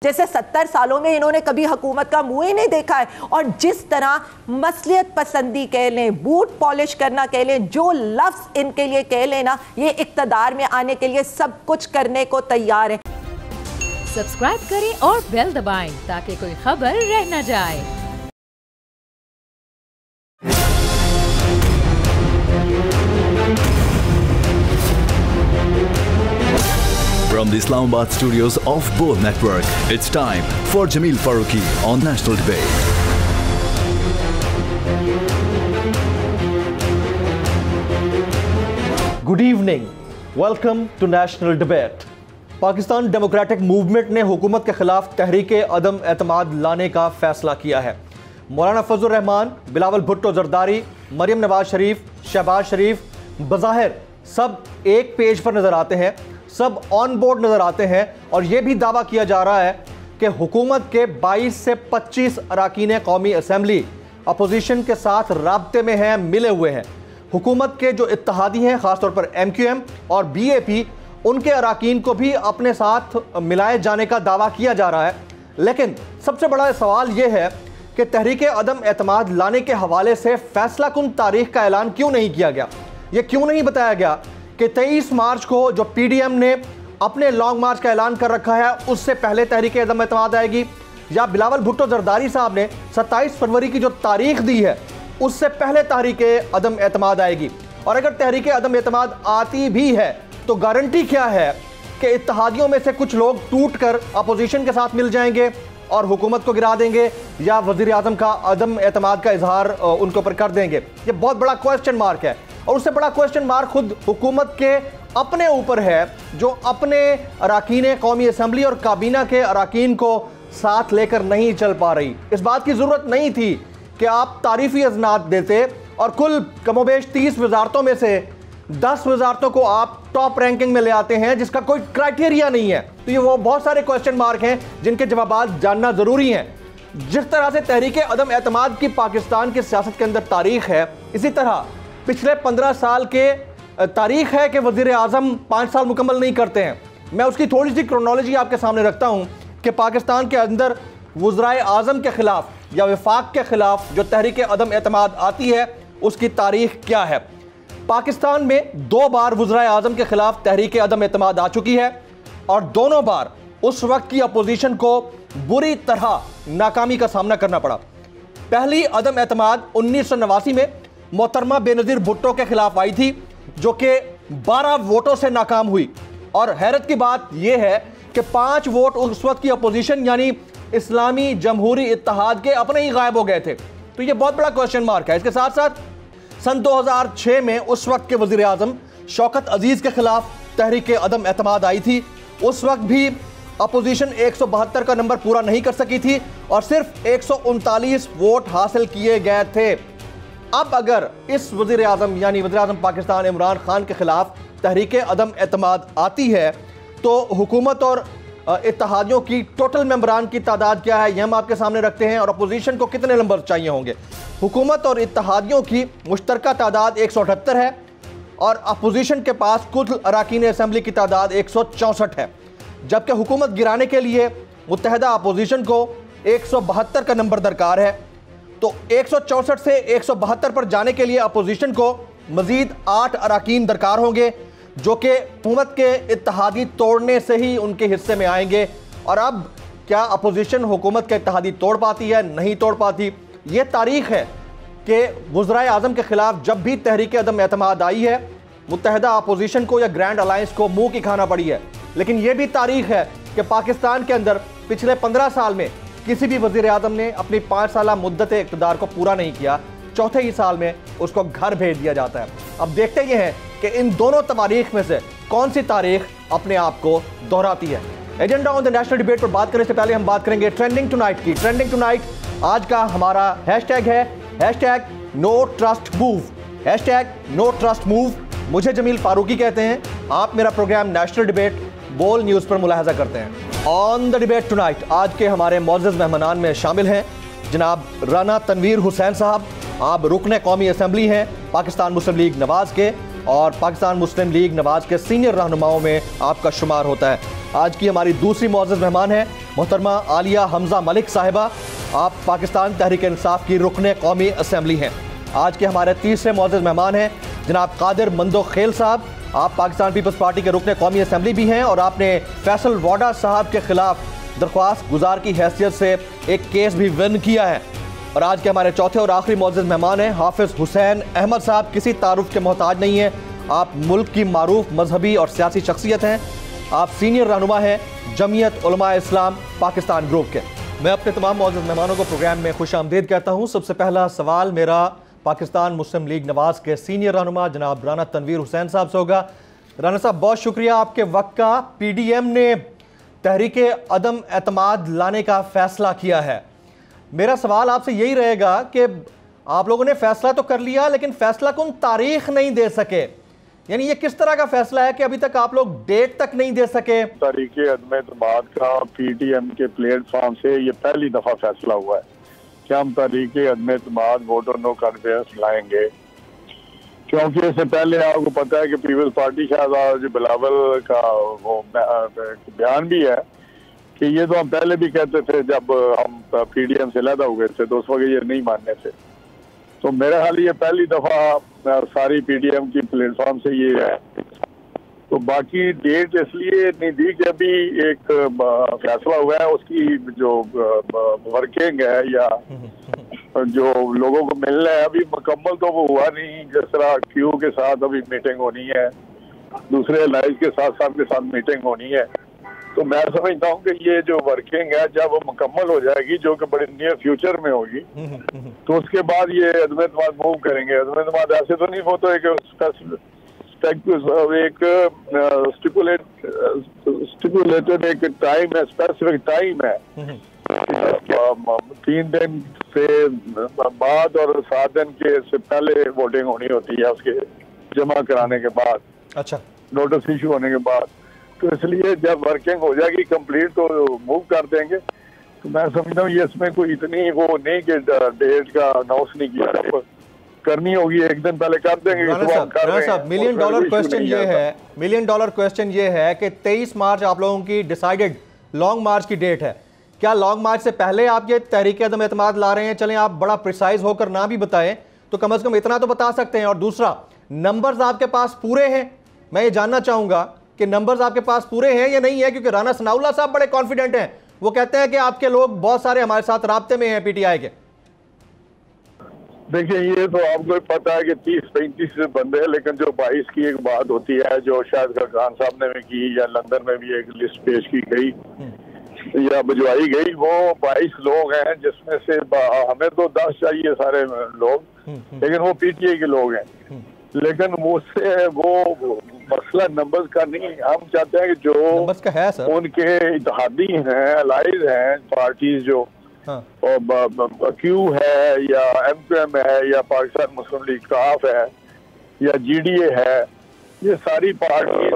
जैसे 70 सालों में इन्होंने कभी हुकूमत का मुंह ही नहीं देखा है। और जिस तरह मसलियत पसंदी कह लें, बूट पॉलिश करना कह लें, जो लफ्ज इनके लिए कह लेना, ये इक्तदार में आने के लिए सब कुछ करने को तैयार है। सब्सक्राइब करें और बेल दबाएं ताकि कोई खबर रह न जाए। From the Islamabad studios of Bold Network, it's time for Jameel Farooqi on National Debate. Good evening. Welcome to National Debate. Pakistan democratic movement ने हुकूमत के खिलाफ तहरीके अदम एतमाद लाने का फैसला किया है। मौलाना फजल रहमान, बिलावल भुट्टो जरदारी, मरियम नवाज शरीफ, शहबाज शरीफ बज़ाहिर सब एक पेज पर नज़र आते हैं, सब ऑन बोर्ड नज़र आते हैं और ये भी दावा किया जा रहा है कि हुकूमत के 22 से 25 अरकान कौमी असम्बली अपोजिशन के साथ राब्ते में हैं, मिले हुए हैं। हुकूमत के जो इत्तेहादी हैं, ख़ासतौर पर MQM और BAP, उनके अरकान को भी अपने साथ मिलाए जाने का दावा किया जा रहा है। लेकिन सबसे बड़ा सवाल ये है कि तहरीके अदम एतमाद लाने के हवाले से फैसला कुन तारीख का ऐलान क्यों नहीं किया गया। ये क्यों नहीं बताया गया कि 23 मार्च को जो PDM ने अपने लॉन्ग मार्च का ऐलान कर रखा है उससे पहले तहरीके अदम एतमाद आएगी, या बिलावल भुट्टो जरदारी साहब ने 27 फरवरी की जो तारीख दी है उससे पहले तहरीके अदम एतमाद आएगी। और अगर तहरीके अदम एतमाद आती भी है तो गारंटी क्या है कि इत्तेहादियों में से कुछ लोग टूट कर अपोजिशन के साथ मिल जाएंगे और हुकूमत को गिरा देंगे, या वज़ीर आज़म का अदम एतमाद का इजहार उनके ऊपर कर देंगे। ये बहुत बड़ा क्वेश्चन मार्क है और उससे बड़ा क्वेश्चन मार्क खुद हुकूमत के अपने ऊपर है, जो अपने अरकान कौमी असम्बली और काबीना के अरकान को साथ लेकर नहीं चल पा रही। इस बात की ज़रूरत नहीं थी कि आप तारीफ़ी अज़नात देते और कुल कमोबेश 30 वजारतों में से 10 वजारतों को आप टॉप रैंकिंग में ले आते हैं जिसका कोई क्राइटेरिया नहीं है। तो ये वो बहुत सारे क्वेश्चन मार्क हैं जिनके जवाब जानना ज़रूरी हैं। जिस तरह से तहरीके अदम एतमाद की पाकिस्तान की सियासत के अंदर तारीख है, इसी तरह पिछले 15 साल के तारीख है कि वज़ीर आज़म 5 साल मुकम्मल नहीं करते हैं। मैं उसकी थोड़ी सी क्रोनोलॉजी आपके सामने रखता हूँ कि पाकिस्तान के अंदर वज़राए आज़म के ख़िलाफ़ या वफाक के ख़िलाफ़ जो तहरीके अदम एतमाद आती है उसकी तारीख क्या है। पाकिस्तान में 2 बार वज़राए आज़म के ख़िलाफ़ तहरीके अदम एतमाद आ चुकी है और दोनों बार उस वक्त की अपोजिशन को बुरी तरह नाकामी का सामना करना पड़ा। पहली अदम एतमाद 1989 में मोहतरमा बेनज़ीर भुट्टो के खिलाफ आई थी, जो कि 12 वोटों से नाकाम हुई। और हैरत की बात यह है कि 5 वोट उस वक्त की अपोजिशन यानी इस्लामी जमहूरी इत्तेहाद के अपने ही गायब हो गए थे। तो ये बहुत बड़ा क्वेश्चन मार्क है। इसके साथ साथ सन 2006 में उस वक्त के वज़ीर आज़म शौकत अजीज़ के खिलाफ तहरीके अदम एतमाद आई थी। उस वक्त भी अपोजिशन 172 का नंबर पूरा नहीं कर सकी थी और सिर्फ 139 वोट हासिल किए गए थे। अब अगर इस वज़ीर आज़म यानी वज़ीर आज़म पाकिस्तान इमरान खान के खिलाफ तहरीके अदम एतमाद आती है तो हुकूमत और इत्तेहादियों की टोटल मेंबरान की तादाद क्या है, यह हम आपके सामने रखते हैं। और अपोजिशन को कितने नंबर चाहिए होंगे। हुकूमत और इत्तेहादियों की मुश्तरका तादाद 178 है और अपोजिशन के पास कुल अरकान असम्बली की तादाद 164 है, जबकि हुकूमत गिराने के लिए मुत्तहदा अपोजिशन को 172 का नंबर दरकार है। तो 164 से 172 पर जाने के लिए अपोजिशन को मज़ीद 8 अरकान दरकार होंगे, जो कि हुकूमत के इत्तेहादी तोड़ने से ही उनके हिस्से में आएंगे। और अब क्या अपोजिशन हुकूमत के इत्तेहादी तोड़ पाती है, नहीं तोड़ पाती। ये तारीख है कि वज़राए आज़म के ख़िलाफ़ जब भी तहरीके अदम एतमाद आई है, मुत्तहदा अपोजिशन को या ग्रैंड अलायंस को मुँह की खाना पड़ी है। लेकिन यह भी तारीख है कि पाकिस्तान के अंदर पिछले 15 साल में किसी भी वज़ीर आज़म ने अपनी 5 साला मुद्दत इक़्तिदार को पूरा नहीं किया। चौथे ही साल में उसको घर भेज दिया जाता है। अब देखते ये हैं कि इन दोनों तारीख में से कौन सी तारीख अपने आप को दोहराती है। Agenda on the national debate पर बात करने से पहले हम बात करेंगे ट्रेंडिंग टुनाइट की। ट्रेंडिंग टुनाइट आज का हमारा हैशटैग है #No Trust Move। #No Trust Move। मुझे जमील फारूकी कहते हैं। आप मेरा प्रोग्राम नेशनल डिबेट बोल न्यूज़ पर मुलाहजा करते हैं। ऑन द डिबेट टुनाइट आज के हमारे मोअज़्ज़ज़ मेहमानान में शामिल हैं जनाब राना तनवीर हुसैन साहब। आप रुकन कौमी असम्बली हैं पाकिस्तान मुस्लिम लीग नवाज़ के और पाकिस्तान मुस्लिम लीग नवाज़ के सीनियर रहनुमाओं में आपका शुमार होता है। आज की हमारी दूसरी मुअज़्ज़ज़ मेहमान है मोहतरमा आलिया हमजा मलिक साहिबा, आप पाकिस्तान तहरीक इंसाफ की रुकन कौमी असम्बली हैं। आज के हमारे तीसरे मुअज़्ज़ज़ मेहमान हैं जनाब कादिर मंदो खेल साहब, आप पाकिस्तान पीपल्स पार्टी के रुकन कौमी असम्बली भी हैं और आपने फैसल वाडा साहब के खिलाफ दरख्वास्त गुजार की हैसियत से एक केस भी विन किया है। और आज के हमारे चौथे और आखिरी मुअज़्ज़ज़ मेहमान हैं हाफिज़ हुसैन अहमद साहब, किसी तारुफ के मोहताज नहीं है, आप मुल्क की मारूफ मजहबी और सियासी शख्सियत हैं, आप सीनियर रहनुमा हैं जमीयत उलमा इस्लाम पाकिस्तान ग्रुप के। मैं अपने तमाम मुअज़्ज़ज़ मेहमानों को प्रोग्राम में खुश आमदीद कहता हूँ। सबसे पहला सवाल मेरा पाकिस्तान मुस्लिम लीग नवाज़ के सीनियर रहनुमा जनाब राना तनवीर हुसैन साहब से होगा। राना साहब, बहुत शुक्रिया आपके वक्त का। PDM ने तहरीक अदम एतमाद लाने का फ़ैसला किया है। मेरा सवाल आपसे यही रहेगा कि आप लोगों ने फ़ैसला तो कर लिया, लेकिन फ़ैसला कौन तारीख नहीं दे सके, यानी ये किस तरह का फ़ैसला है कि अभी तक आप लोग डेट तक नहीं दे सके? तहरीक अदम एतमाद का PDM के प्लेटफॉर्म से ये पहली दफ़ा फैसला हुआ है कि हम तहरीक अदम एतमाद वोट और नो कॉन्फिडेंस लाएंगे, क्योंकि इससे पहले आपको पता है कि पीपल्स पार्टी शायद बिलावल का वो बयान भी है कि ये तो हम पहले भी कहते थे जब हम PDM से अलग हुए थे, तो उस वक्त ये नहीं मानने थे। तो मेरा ख्याल ये पहली दफ़ा सारी PDM की प्लेटफॉर्म से ये है। तो बाकी डेट इसलिए नहीं दी कि अभी एक फैसला हुआ है, उसकी जो वर्किंग है या जो लोगों को मिलना है अभी मुकम्मल तो वो हुआ नहीं। जिस तरह क्यू के साथ अभी मीटिंग होनी है, दूसरे अलाइज के साथ मीटिंग होनी है, तो मैं समझता हूँ कि ये जो वर्किंग है जब वो मुकम्मल हो जाएगी, जो कि बड़े नियर फ्यूचर में होगी, तो उसके बाद ये अदम एतमाद मूव करेंगे। अदम एतमाद ऐसे तो नहीं, वो तो एक स्टिपुलेटेड एक टाइम है, स्पेसिफिक टाइम है, 3 दिन से बाद और 7 दिन के से पहले वोटिंग होनी होती है, उसके जमा कराने के बाद, अच्छा, नोटिस इशू होने के बाद। तो इसलिए जब वर्किंग हो जाएगी कंप्लीट तो मूव कर देंगे। तो मैं समझता हूँ ये इसमें कोई इतनी वो नहीं कि डेट का अनाउंस नहीं किया, करनी होगी एक दिन पहले कर देंगे। राना साहब, मिलियन डॉलर क्वेश्चन ये है कि 23 मार्च आप लोगों की डिसाइडेड लॉन्ग मार्च की डेट है। क्या लॉन्ग मार्च से पहले आप ये तहरीक अदम एतमाद ला रहे हैं? चलें, आप बड़ा प्रिसाइज होकर ना भी बताएं तो कम से कम इतना तो बता सकते हैं। और दूसरा, नंबर्स आपके पास पूरे हैं? मैं ये जानना चाहूंगा कि नंबर्स आपके पास पूरे हैं या नहीं है, क्योंकि राना सनाउल्लाह साहब बड़े कॉन्फिडेंट हैं, वो कहते हैं कि आपके लोग बहुत सारे हमारे साथ राब्ते में हैं PTI के। देखिए, ये तो आपको पता है कि 30-35 बंदे हैं, लेकिन जो 22 की एक बात होती है जो शायद खान साहब ने भी की या लंदन में भी एक लिस्ट पेश की गई या भिजवाई गई, वो 22 लोग हैं, जिसमें से हमें तो 10 चाहिए सारे लोग, लेकिन वो PTI के लोग हैं। लेकिन उससे वो मसला नंबर्स का नहीं, हम चाहते हैं कि जो नंबर्स का है सर, उनके इत्तेहादी हैं, अलाइज हैं पार्टीज जो, और क्यू है या MQM है या पाकिस्तान मुस्लिम लीग काफ है या GDA है, ये सारी पार्टी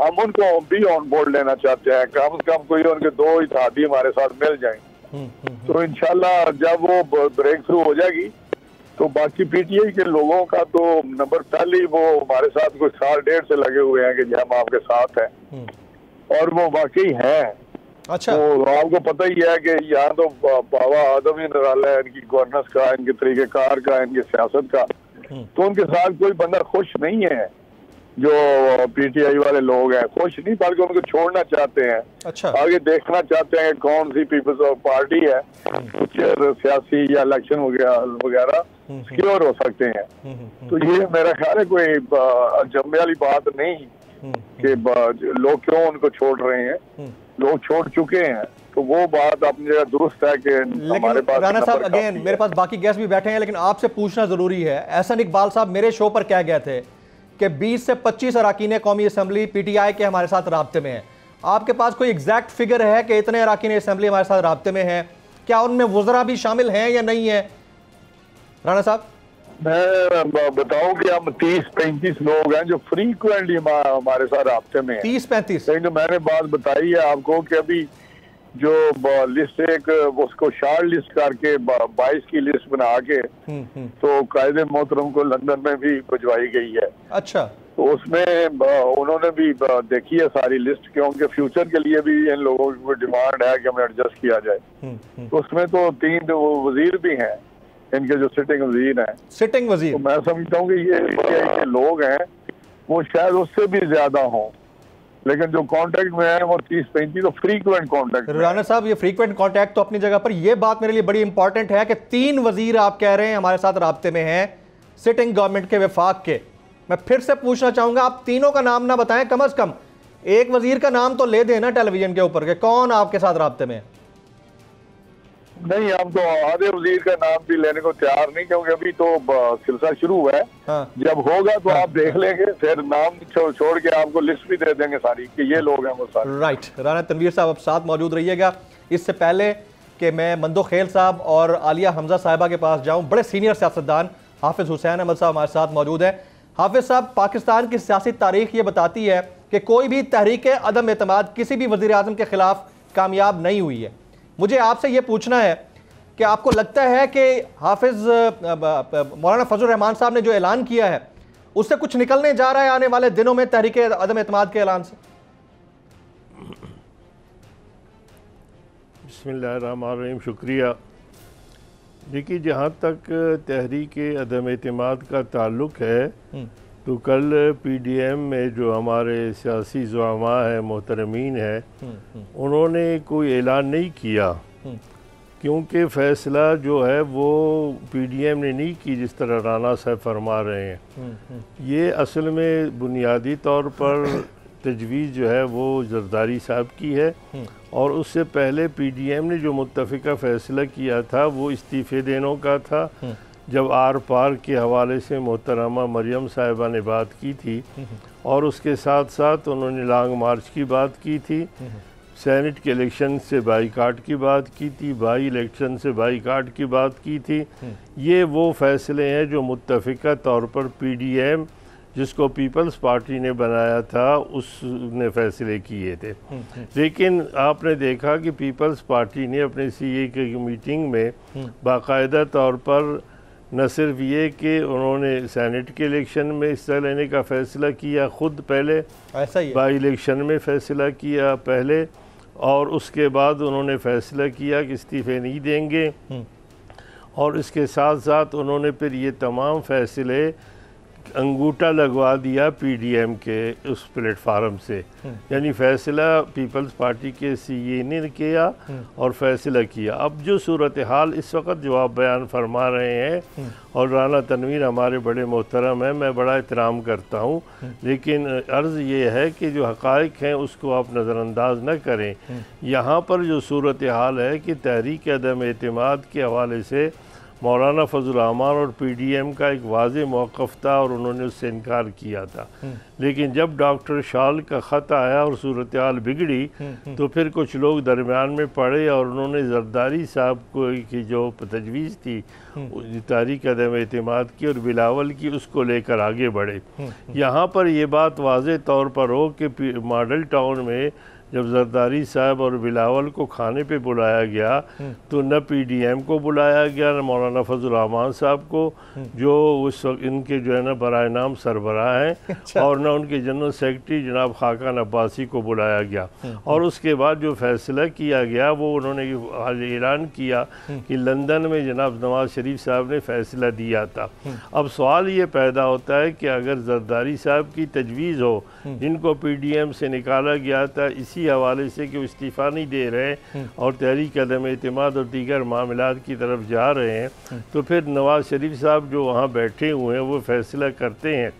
हम उनको भी ऑन बोर्ड लेना चाहते हैं। कम से कम कोई उनके 2 इत्तेहादी हमारे साथ मिल जाएं, तो इंशाल्लाह जब वो ब्रेक थ्रू हो जाएगी तो बाकी PTI के लोगों का तो नंबर पहले ही वो हमारे साथ कुछ 1.5 साल से लगे हुए हैं कि हम आपके साथ हैं, और वो वाकई हैं। अच्छा, तो आपको पता ही है कि यहाँ तो बाबा आदम ही निराला है, इनकी गवर्नेंस का, इनके तरीक़ेकार का, इनकी सियासत का, तो उनके साथ कोई बंदा खुश नहीं है। जो PTI वाले लोग हैं खुश नहीं, बल्कि उनको छोड़ना चाहते हैं। अच्छा, आगे देखना चाहते हैं कौन सी पीपल्स पार्टी है, कुछ सियासी या इलेक्शन वगैरह सिक्योर हो सकते हैं। तो ये मेरा ख्याल है कोई अजंबे वाली बात नहीं कि लोग क्यों उनको छोड़ रहे हैं, लोग छोड़ चुके हैं, तो वो बात अपनी जगह दुरुस्त है कि हमारे पास। राना साहब, अगेन मेरे पास बाकी गेस्ट भी बैठे हैं, लेकिन आपसे पूछना जरूरी है। एहसन इकबाल साहब मेरे शो पर कह गए थे कि 20 से 25 अरकान कौमी असम्बली PTI के हमारे साथ राब्ते में हैं। आपके पास कोई एग्जैक्ट फिगर है कि इतने अरकान असम्बली हमारे साथ राब्ते में हैं? क्या उनमें वज़रा भी शामिल हैं या नहीं है? राना साहब, मैं बताऊं कि हम 30-35 लोग हैं जो फ्रीक्वेंटली हमारे साथ राब्ते में हैं। 30-35? लेकिन जो मैंने बात बताई है आपको कि अभी जो लिस्ट एक उसको शार्ट लिस्ट करके 22 की लिस्ट बना के तो कायदे मोहतरम को लंदन में भी भिजवाई गई है। अच्छा, तो उसमें उन्होंने भी देखी है सारी लिस्ट, क्योंकि फ्यूचर के लिए भी इन लोगों की डिमांड है कि हमें एडजस्ट किया जाए। तो उसमें तो 3 वजीर भी हैं, इनके जो सिटिंग वजीर हैं, सिटिंग वजीर, तो मैं समझता हूँ कि ये लोग हैं वो शायद उससे भी ज्यादा हों, लेकिन जो कॉन्टेक्ट में है वो 30-35 तो फ्रीक्वेंट कॉन्टेक्ट। राना साहब, ये फ्रीक्वेंट कॉन्टेक्ट तो अपनी जगह पर, ये बात मेरे लिए बड़ी इंपॉर्टेंट है कि 3 वजीर आप कह रहे हैं हमारे साथ राब्ते में हैं सिटिंग गवर्नमेंट के, वफाक के। मैं फिर से पूछना चाहूंगा, आप तीनों का नाम ना बताएं, कम से कम एक वजीर का नाम तो ले देना टेलीविजन के ऊपर के कौन आपके साथ राब्ते में है। नहीं, हम तो आधे वजीर का नाम भी लेने को तैयार नहीं, क्योंकि अभी तो सिलसिला शुरू हुआ है। हाँ। जब होगा तो आप देख लेंगे, फिर नाम छोड़ के आपको लिस्ट भी दे देंगे सारी कि ये लोग हैं वो सारे। राइट, राना तनवीर साहब आप साथ मौजूद रहिएगा। इससे पहले कि मैं मंदो खेल साहब और आलिया हमजा साहिबा के पास जाऊं, बड़े सीनियर सियासतदान हाफिज हुसैन अहमद साहब हमारे साथ मौजूद है। हाफिज साहब, पाकिस्तान की सियासी तारीख ये बताती है कि कोई भी तहरीक अदम एतमाद किसी भी वज़ीर आज़म के खिलाफ कामयाब नहीं हुई है। मुझे आपसे ये पूछना है कि आपको लगता है कि हाफिज मौलाना फजल रहमान साहब ने जो ऐलान किया है उससे कुछ निकलने जा रहा है आने वाले दिनों में तहरीक अदम एतमाद के ऐलान से? बिस्मिल्लाहिर्रहमानिर्रहीम, शुक्रिया। देखिए, जहाँ तक तहरीक अदम एतमाद का ताल्लुक़ है तो कल PDM में जो हमारे सियासी ज़ुआमा है, मोहतरमीन है, उन्होंने कोई ऐलान नहीं किया, क्योंकि फ़ैसला जो है वो PDM ने नहीं की जिस तरह राना साहब फरमा रहे हैं। ये असल में बुनियादी तौर पर तजवीज़ जो है वो जरदारी साहब की है, और उससे पहले PDM ने जो मुत्तफ़िका फ़ैसला किया था वो इस्तीफ़े देने का था। जब आर पार के हवाले से मोहतरमा मरियम साहिबा ने बात की थी, और उसके साथ साथ उन्होंने लॉन्ग मार्च की बात की थी, सेनेट के इलेक्शन से बाईकाट की बात की थी, बाई इलेक्शन से बाईकाट की बात की थी। ये वो फ़ैसले हैं जो मुत्तफ़िका तौर पर PDM, जिसको पीपल्स पार्टी ने बनाया था, उसने फ़ैसले किए थे। लेकिन आपने देखा कि पीपल्स पार्टी ने अपने CA की मीटिंग में बाकायदा तौर पर न सिर्फ ये कि उन्होंने सेनेट के इलेक्शन में हिस्सा लेने का फ़ैसला किया, ख़ुद पहले ऐसा ही बाई इलेक्शन में फ़ैसला किया पहले, और उसके बाद उन्होंने फ़ैसला किया कि इस्तीफ़े नहीं देंगे, और इसके साथ साथ उन्होंने फिर ये तमाम फ़ैसले अंगूठा लगवा दिया PDM के उस प्लेटफार्म से। यानी फ़ैसला पीपल्स पार्टी के CA ने किया और फ़ैसला किया। अब जो सूरत हाल इस वक्त जो आप बयान फरमा रहे हैं, और राना तनवीर हमारे बड़े मोहतरम हैं, मैं बड़ा एहतराम करता हूँ, लेकिन अर्ज़ ये है कि जो हक़ाइक़ हैं उसको आप नज़रअंदाज न करें। यहाँ पर जो सूरत हाल है कि तहरीक अदम एतमाद के हवाले से मौलाना फजल रहमान और PDM का एक वाज़ेह मौक़िफ़ था, और उन्होंने उससे इनकार किया था। लेकिन जब डॉक्टर शाल का ख़त आया और सूरत हाल बिगड़ी, तो फिर कुछ लोग दरमियान में पड़े और उन्होंने जरदारी साहब को की जो तजवीज़ थी तहरीक अदम एतमाद की और बिलावल की, उसको लेकर आगे बढ़े। यहाँ पर ये बात वाज़ेह तौर पर हो कि मॉडल टाउन में जब जरदारी साहब और बिलावल को खाने पे बुलाया गया, तो न PDM को बुलाया गया, न मौलाना फजल रहमान साहब को, जो उस वक्त इनके जो है ना बराए नाम सरबराह हैं, और न उनके जनरल सेक्रेटरी जनाब खाकान अब्बासी को बुलाया गया। और उसके बाद जो फैसला किया गया वो उन्होंने ऐलान किया कि लंदन में जनाब नवाज शरीफ साहब ने फ़ैसला दिया था। अब सवाल ये पैदा होता है कि अगर जरदारी साहब की तजवीज़ हो, जिनको PDM से निकाला गया था इसी हवाले से कि वो इस्तीफ़ा नहीं दे रहे और तहरीक अदम एतमाद और दीगर मामलात की तरफ जा रहे हैं, तो फिर नवाज शरीफ साहब जो वहाँ बैठे हुए हैं वो फ़ैसला करते हैं,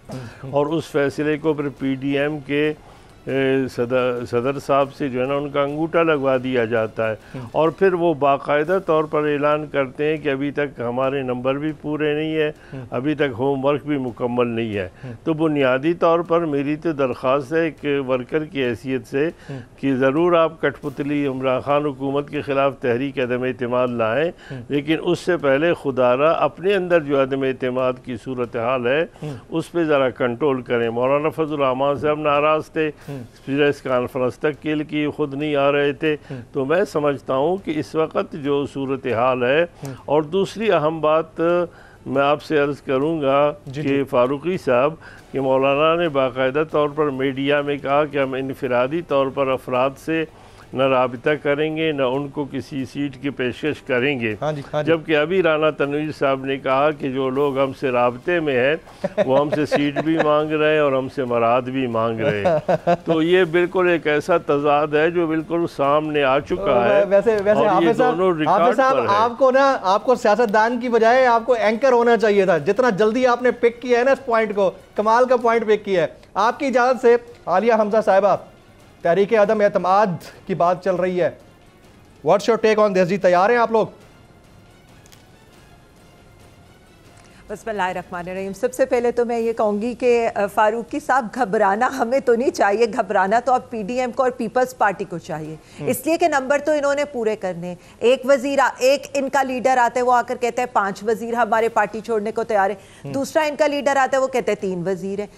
और उस फैसले को फिर PDM के सदर साहब से जो है ना उनका अंगूठा लगवा दिया जाता है, और फिर वो बाकायदा तौर पर ऐलान करते हैं कि अभी तक हमारे नंबर भी पूरे नहीं है, अभी तक होमवर्क भी मुकम्मल नहीं है। तो बुनियादी तौर पर मेरी तो दरख्वास्त है एक वर्कर की हैसियत से कि ज़रूर आप कठपुतली इमरान खान हुकूमत के ख़िलाफ़ तहरीक अदम एतमाद लाएँ, लेकिन उससे पहले खुदारा अपने अंदर जो अदम एतमाद की सूरत हाल है उस पर ज़रा कंट्रोल करें। मौलाना फजल रहमान साहब नाराज़ थे, प्रेस कॉन्फ्रेंस तक के लिए खुद नहीं आ रहे थे। तो मैं समझता हूँ कि इस वक्त जो सूरत हाल है, और दूसरी अहम बात मैं आपसे अर्ज़ करूँगा कि फारूकी साहब कि मौलाना ने बाकायदा तौर पर मीडिया में कहा कि हम इनफरादी तौर पर अफराद से न राबिता करेंगे न उनको किसी सीट की पेशकश करेंगे। हाँ जी। जबकि अभी राना तनवीर साहब ने कहा कि जो लोग हमसे राबते में हैं वो हमसे सीट भी मांग रहे हैं और हमसे मराद भी मांग रहे हैं। तो ये बिल्कुल एक ऐसा तजाद है जो बिल्कुल सामने आ चुका है। वैसे हाफिज साहब आपको सियासतदान की बजाय आपको एंकर होना चाहिए था। जितना जल्दी आपने पिक किया है ना इस पॉइंट को, कमाल का पॉइंट पिक किया है। आपकी इजाजत से आलिया हमजा साहिबा, तहरीक अदम एतमाद की बात चल रही है, what's your take on this ji? तैयार हैं आप लोग? बिस्मिल्लाहिर्रहमानिर्रहीम। सबसे पहले तो मैं ये कहूँगी कि फारूकी साहब घबराना हमें तो नहीं चाहिए, घबराना तो अब पीडीएम को और पीपल्स पार्टी को चाहिए, इसलिए कि नंबर तो इन्होंने पूरे करने। एक वजीर, एक इनका लीडर आता है वो आकर कहते हैं 5 वजीर हमारे पार्टी छोड़ने को तैयार है। दूसरा इनका लीडर आता है वो कहते हैं 3 वजीर हैं।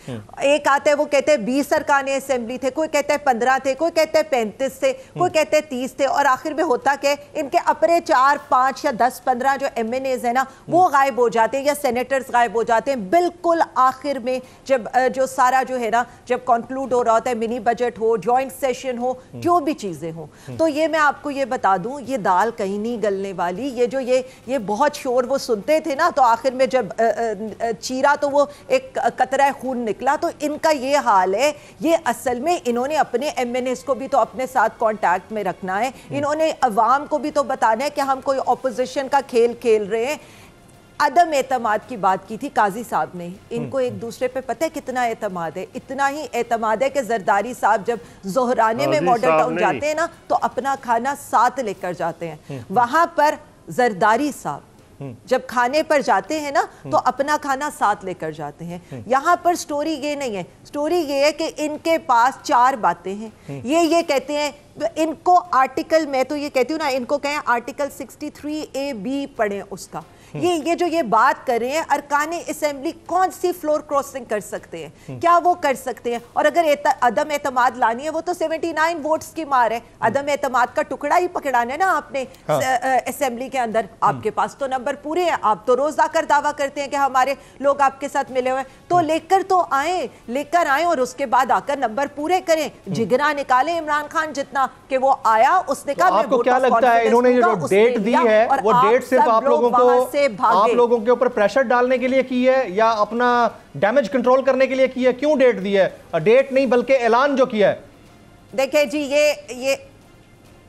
एक आता है वो कहते हैं 20 अरकान असेंबली थे, कोई कहते हैं 15 थे, कोई कहते हैं 35 थे, कोई कहते हैं 30 थे। और आखिर में होता क्या, इनके अपने 4, 5 या 10, 15 जो MNAs है ना वो गायब हो जाते हैं या सेनेटर्स गायब हो जाते हैं। बिल्कुल आखिर में जब जो सारा जो है ना, जब कंक्लूड हो रहा होता है, मिनी बजट हो, जॉइंट सेशन हो, जो भी चीजें हो, तो ये मैं आपको ये बता दूं, ये दाल कहीं नहीं गलने वाली। ये जो ये बहुत शोर वो सुनते थे ना, तो आखिर में जब चीरा तो वो एक कतरा खून निकला। तो इनका ये हाल है। ये असल में इन्होंने अपने MNAs को भी तो अपने साथ कांटेक्ट में रखना है, इन्होंने अवाम को भी तो बताना है कि हम कोई ऑपोजिशन का खेल खेल रहे हैं। अदम एतमाद की बात की थी काजी साहब ने, इनको एक दूसरे पे पता है कितना एतमाद है? इतना ही एतमाद है कि जरदारी साहब जब जोहराने में मॉडल टाउन जाते हैं ना तो अपना खाना साथ लेकर जाते हैं। वहां पर जरदारी साहब जब खाने पर जाते हैं ना तो अपना खाना साथ लेकर जाते हैं। यहाँ पर स्टोरी ये नहीं है, स्टोरी ये है कि इनके पास 4 बातें हैं। ये कहते हैं, इनको आर्टिकल, मैं तो ये कहती हूँ ना, इनको कहें आर्टिकल 63A(B) पढ़ें उसका। ये जो ये बात कर रहे हैं, अरकाने असेंबली कौन सी फ्लोर क्रॉसिंग कर सकते हैं, क्या वो कर सकते हैं? और अगर अदम एतमाद लानी है, वो तो 79 वोट्स की मार है। अदम एतमाद का टुकड़ा ही पकड़ाना है ना आपने असेंबली के अंदर। आपके पास तो नंबर पूरे हैं, आप तो रोज आकर दावा करते हैं कि हमारे लोग आपके साथ मिले हुए, तो लेकर आए और उसके बाद आकर नंबर पूरे करें। जिगरा निकाले इमरान खान जितना कि वो आया, उसने कहा। आपको क्या लगता है इन्होंने जो डेट दी है वो डेट सिर्फ आप लोगों के ऊपर प्रेशर डालने के लिए की है या अपना डैमेज कंट्रोल करने के लिए की है? क्यों डेट दी है? डेट नहीं बल्कि ऐलान जो किया है। देखिए जी, ये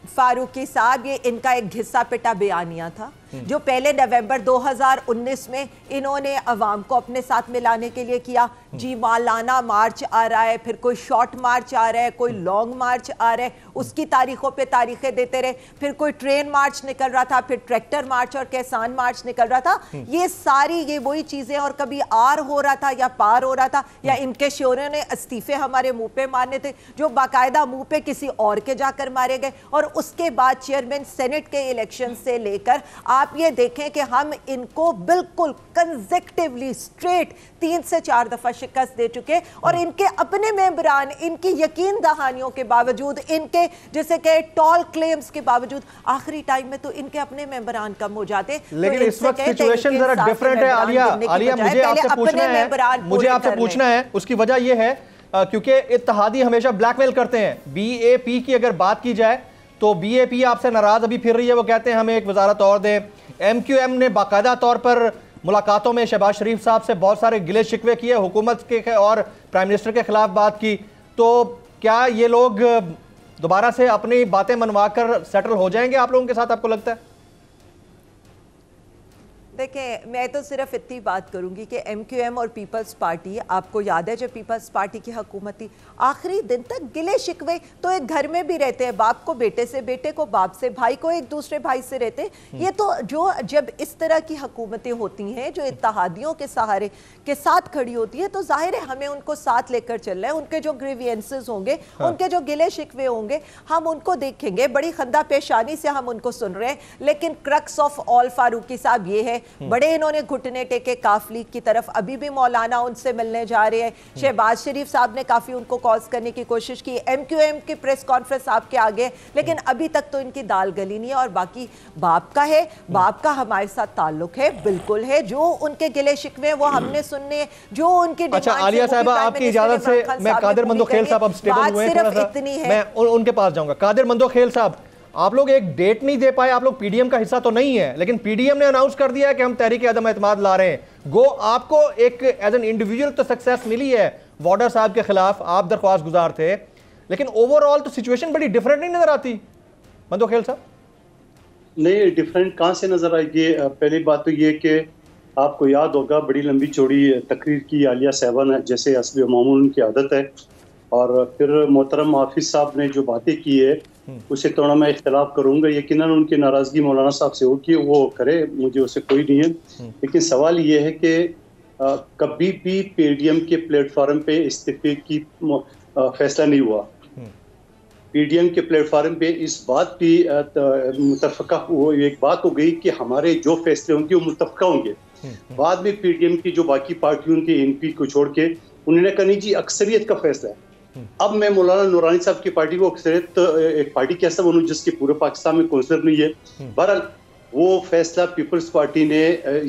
फारूकी साहब, ये इनका एक घिस्सा पिटा बयानिया था जो पहले नवंबर 2019 में इन्होंने अवाम को अपने साथ मिलाने के लिए किया। जी मौलाना मार्च आ रहा है, फिर कोई शॉर्ट मार्च आ रहा है, कोई लॉन्ग मार्च आ रहा है, उसकी तारीखों पे तारीखें देते रहे। फिर कोई ट्रेन मार्च निकल रहा था, फिर ट्रैक्टर मार्च और किसान मार्च निकल रहा था। ये सारी ये वही चीजें, और कभी आर हो रहा था या पार हो रहा था, या इनके शोरों ने इस्तीफे हमारे मुंह पे मारने थे जो बाकायदा मुंह पे किसी और के जाकर मारे गए। और उसके बाद चेयरमैन सेनेट के इलेक्शन से लेकर आप ये देखें कि हम इनको बिल्कुल कंसेक्टिवली स्ट्रेट 3 से 4 दफा शिकस्त दे चुके, और इनके अपने मेंबरान, इनकी यकीन दहानियों के बावजूद, इनके जैसे कि टॉल क्लेम्स के बावजूद, आखिरी टाइम में तो इनके अपने मेंबरान कम हो जाते। लेकिन इस वक्त सिचुएशन जरा डिफरेंट है। आलिया मुझे आपसे पूछना है, उसकी वजह यह है क्योंकि इत्तेहादी हमेशा ब्लैकमेल करते हैं। BAP की अगर बात की जाए तो BAP आपसे नाराज अभी फिर रही है, वो कहते हैं हमें एक वजारत और दें। MQM ने बाकायदा तौर पर मुलाकातों में शहबाज शरीफ साहब से बहुत सारे गिले शिकवे किए, हुकूमत के और प्राइम मिनिस्टर के खिलाफ बात की। तो क्या ये लोग दोबारा से अपनी बातें मनवा कर सेटल हो जाएंगे आप लोगों के साथ, आपको लगता है? देखें, मैं तो सिर्फ इतनी बात करूंगी कि MQM और पीपल्स पार्टी, आपको याद है जब पीपल्स पार्टी की हुकूमत थी, आखिरी दिन तक गिले शिकवे तो एक घर में भी रहते हैं, बाप को बेटे से, बेटे को बाप से, भाई को एक दूसरे भाई से रहते हैं। ये तो जो जब इस तरह की हुकूमतें होती हैं जो इत्तेहादियों के सहारे के साथ खड़ी होती है, तो जाहिर है हमें उनको साथ लेकर चलना है। उनके जो ग्रीवियंसेस होंगे, उनके जो गिले शिकवे होंगे, हम उनको देखेंगे, बड़ी खंदा पेशानी से हम उनको सुन रहे हैं। लेकिन क्रक्स ऑफ ऑल फारूकी साहब ये है बड़े इन्होंने घुटने टेके काफ लीग की तरफ, अभी भी मौलाना उनसे मिलने जा रहे हैं। शहबाज शरीफ साहब ने काफी उनको कॉज करने की कोशिश की, MQM की प्रेस कॉन्फ्रेंस आपके आगे, लेकिन अभी तक तो इनकी दाल गली नहीं है। और बाकी बाप का है, बाप का हमारे साथ ताल्लुक है, बिल्कुल है, जो उनके गिले शिकवे वो हमने सुनने, जो उनकी अच्छा आलिया साहबा आपकी इजाजत से मैं कादिर मंदोखेल साहब अब स्टेबल हुए हैं, थोड़ा सा मैं उनके पास जाऊंगा। कादिर मंदोखेल साहब, आप लोग एक डेट नहीं दे पाए, आप लोग पीडीएम का हिस्सा तो नहीं है, लेकिन पीडीएम ने अनाउंस कर दिया है कि हम तहरीक अदम एतमाद ला रहे हैं। गो आपको एक एज एन इंडिविजुअल तो सक्सेस मिली है, वार्डर साहब के खिलाफ आप दरख्वास्त गुजार थे, लेकिन ओवरऑल तो सिचुएशन बड़ी डिफरेंट नहीं नजर आती मंदोखेल साहब? नहीं, डिफरेंट कहाँ से नजर आएगी? पहली बात तो ये कि आपको याद होगा बड़ी लंबी चौड़ी तकरीर की आलिया साहबा ने, जैसे असली मामूल उनकी आदत है, और फिर मोहतरम हाफिज साहब ने जो बातें की है उसे थोड़ा मैं इख्तलाफ करूंगा। यकीनन उनकी नाराजगी मौलाना साहब से होगी, वो करे, मुझे उससे कोई नहीं है, लेकिन सवाल ये है कि कभी भी पीडीएम के प्लेटफॉर्म पे इस्तीफे की फैसला नहीं हुआ। पीडीएम के प्लेटफॉर्म पे इस बात की मुतफ़क़ा एक बात हो गई कि हमारे जो फैसले होंगे वो मुतफ़क़ा होंगे। बाद में पीडीएम की जो बाकी पार्टियों के एमपी को छोड़ के उन्होंने कहा नहीं जी अक्सरियत का फैसला है। अब मैं मौलाना नूरानी साहब की पार्टी को अक्सरियत एक पार्टी कैसा बनूं जिसके पूरे पाकिस्तान में काउंसलर नहीं है। बहरहाल वो फैसला पीपल्स पार्टी ने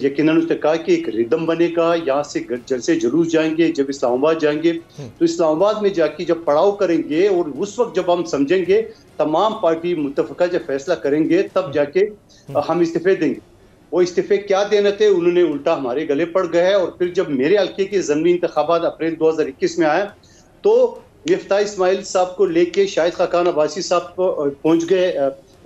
यकीनन उसने कहा कि एक रिदम बनेगा, यहाँ से जलसे जुलूस जाएंगे, जब इस्लामाबाद जाएंगे तो इस्लामाबाद में जाके जब पड़ाव करेंगे और उस वक्त जब हम समझेंगे तमाम पार्टी मुतफ़क़ा जब फैसला करेंगे तब जाके हम इस्तीफे देंगे। वो इस्तीफे क्या देने थे, उन्होंने उल्टा हमारे गले पड़ गए। और फिर जब मेरे हल्के के ज़मीनी इंतखाबात अप्रैल 2021 में आया तो मिफ्ता इस्माइल साहब को लेके शाहिद खाकान अब्बासी साहब पहुंच गए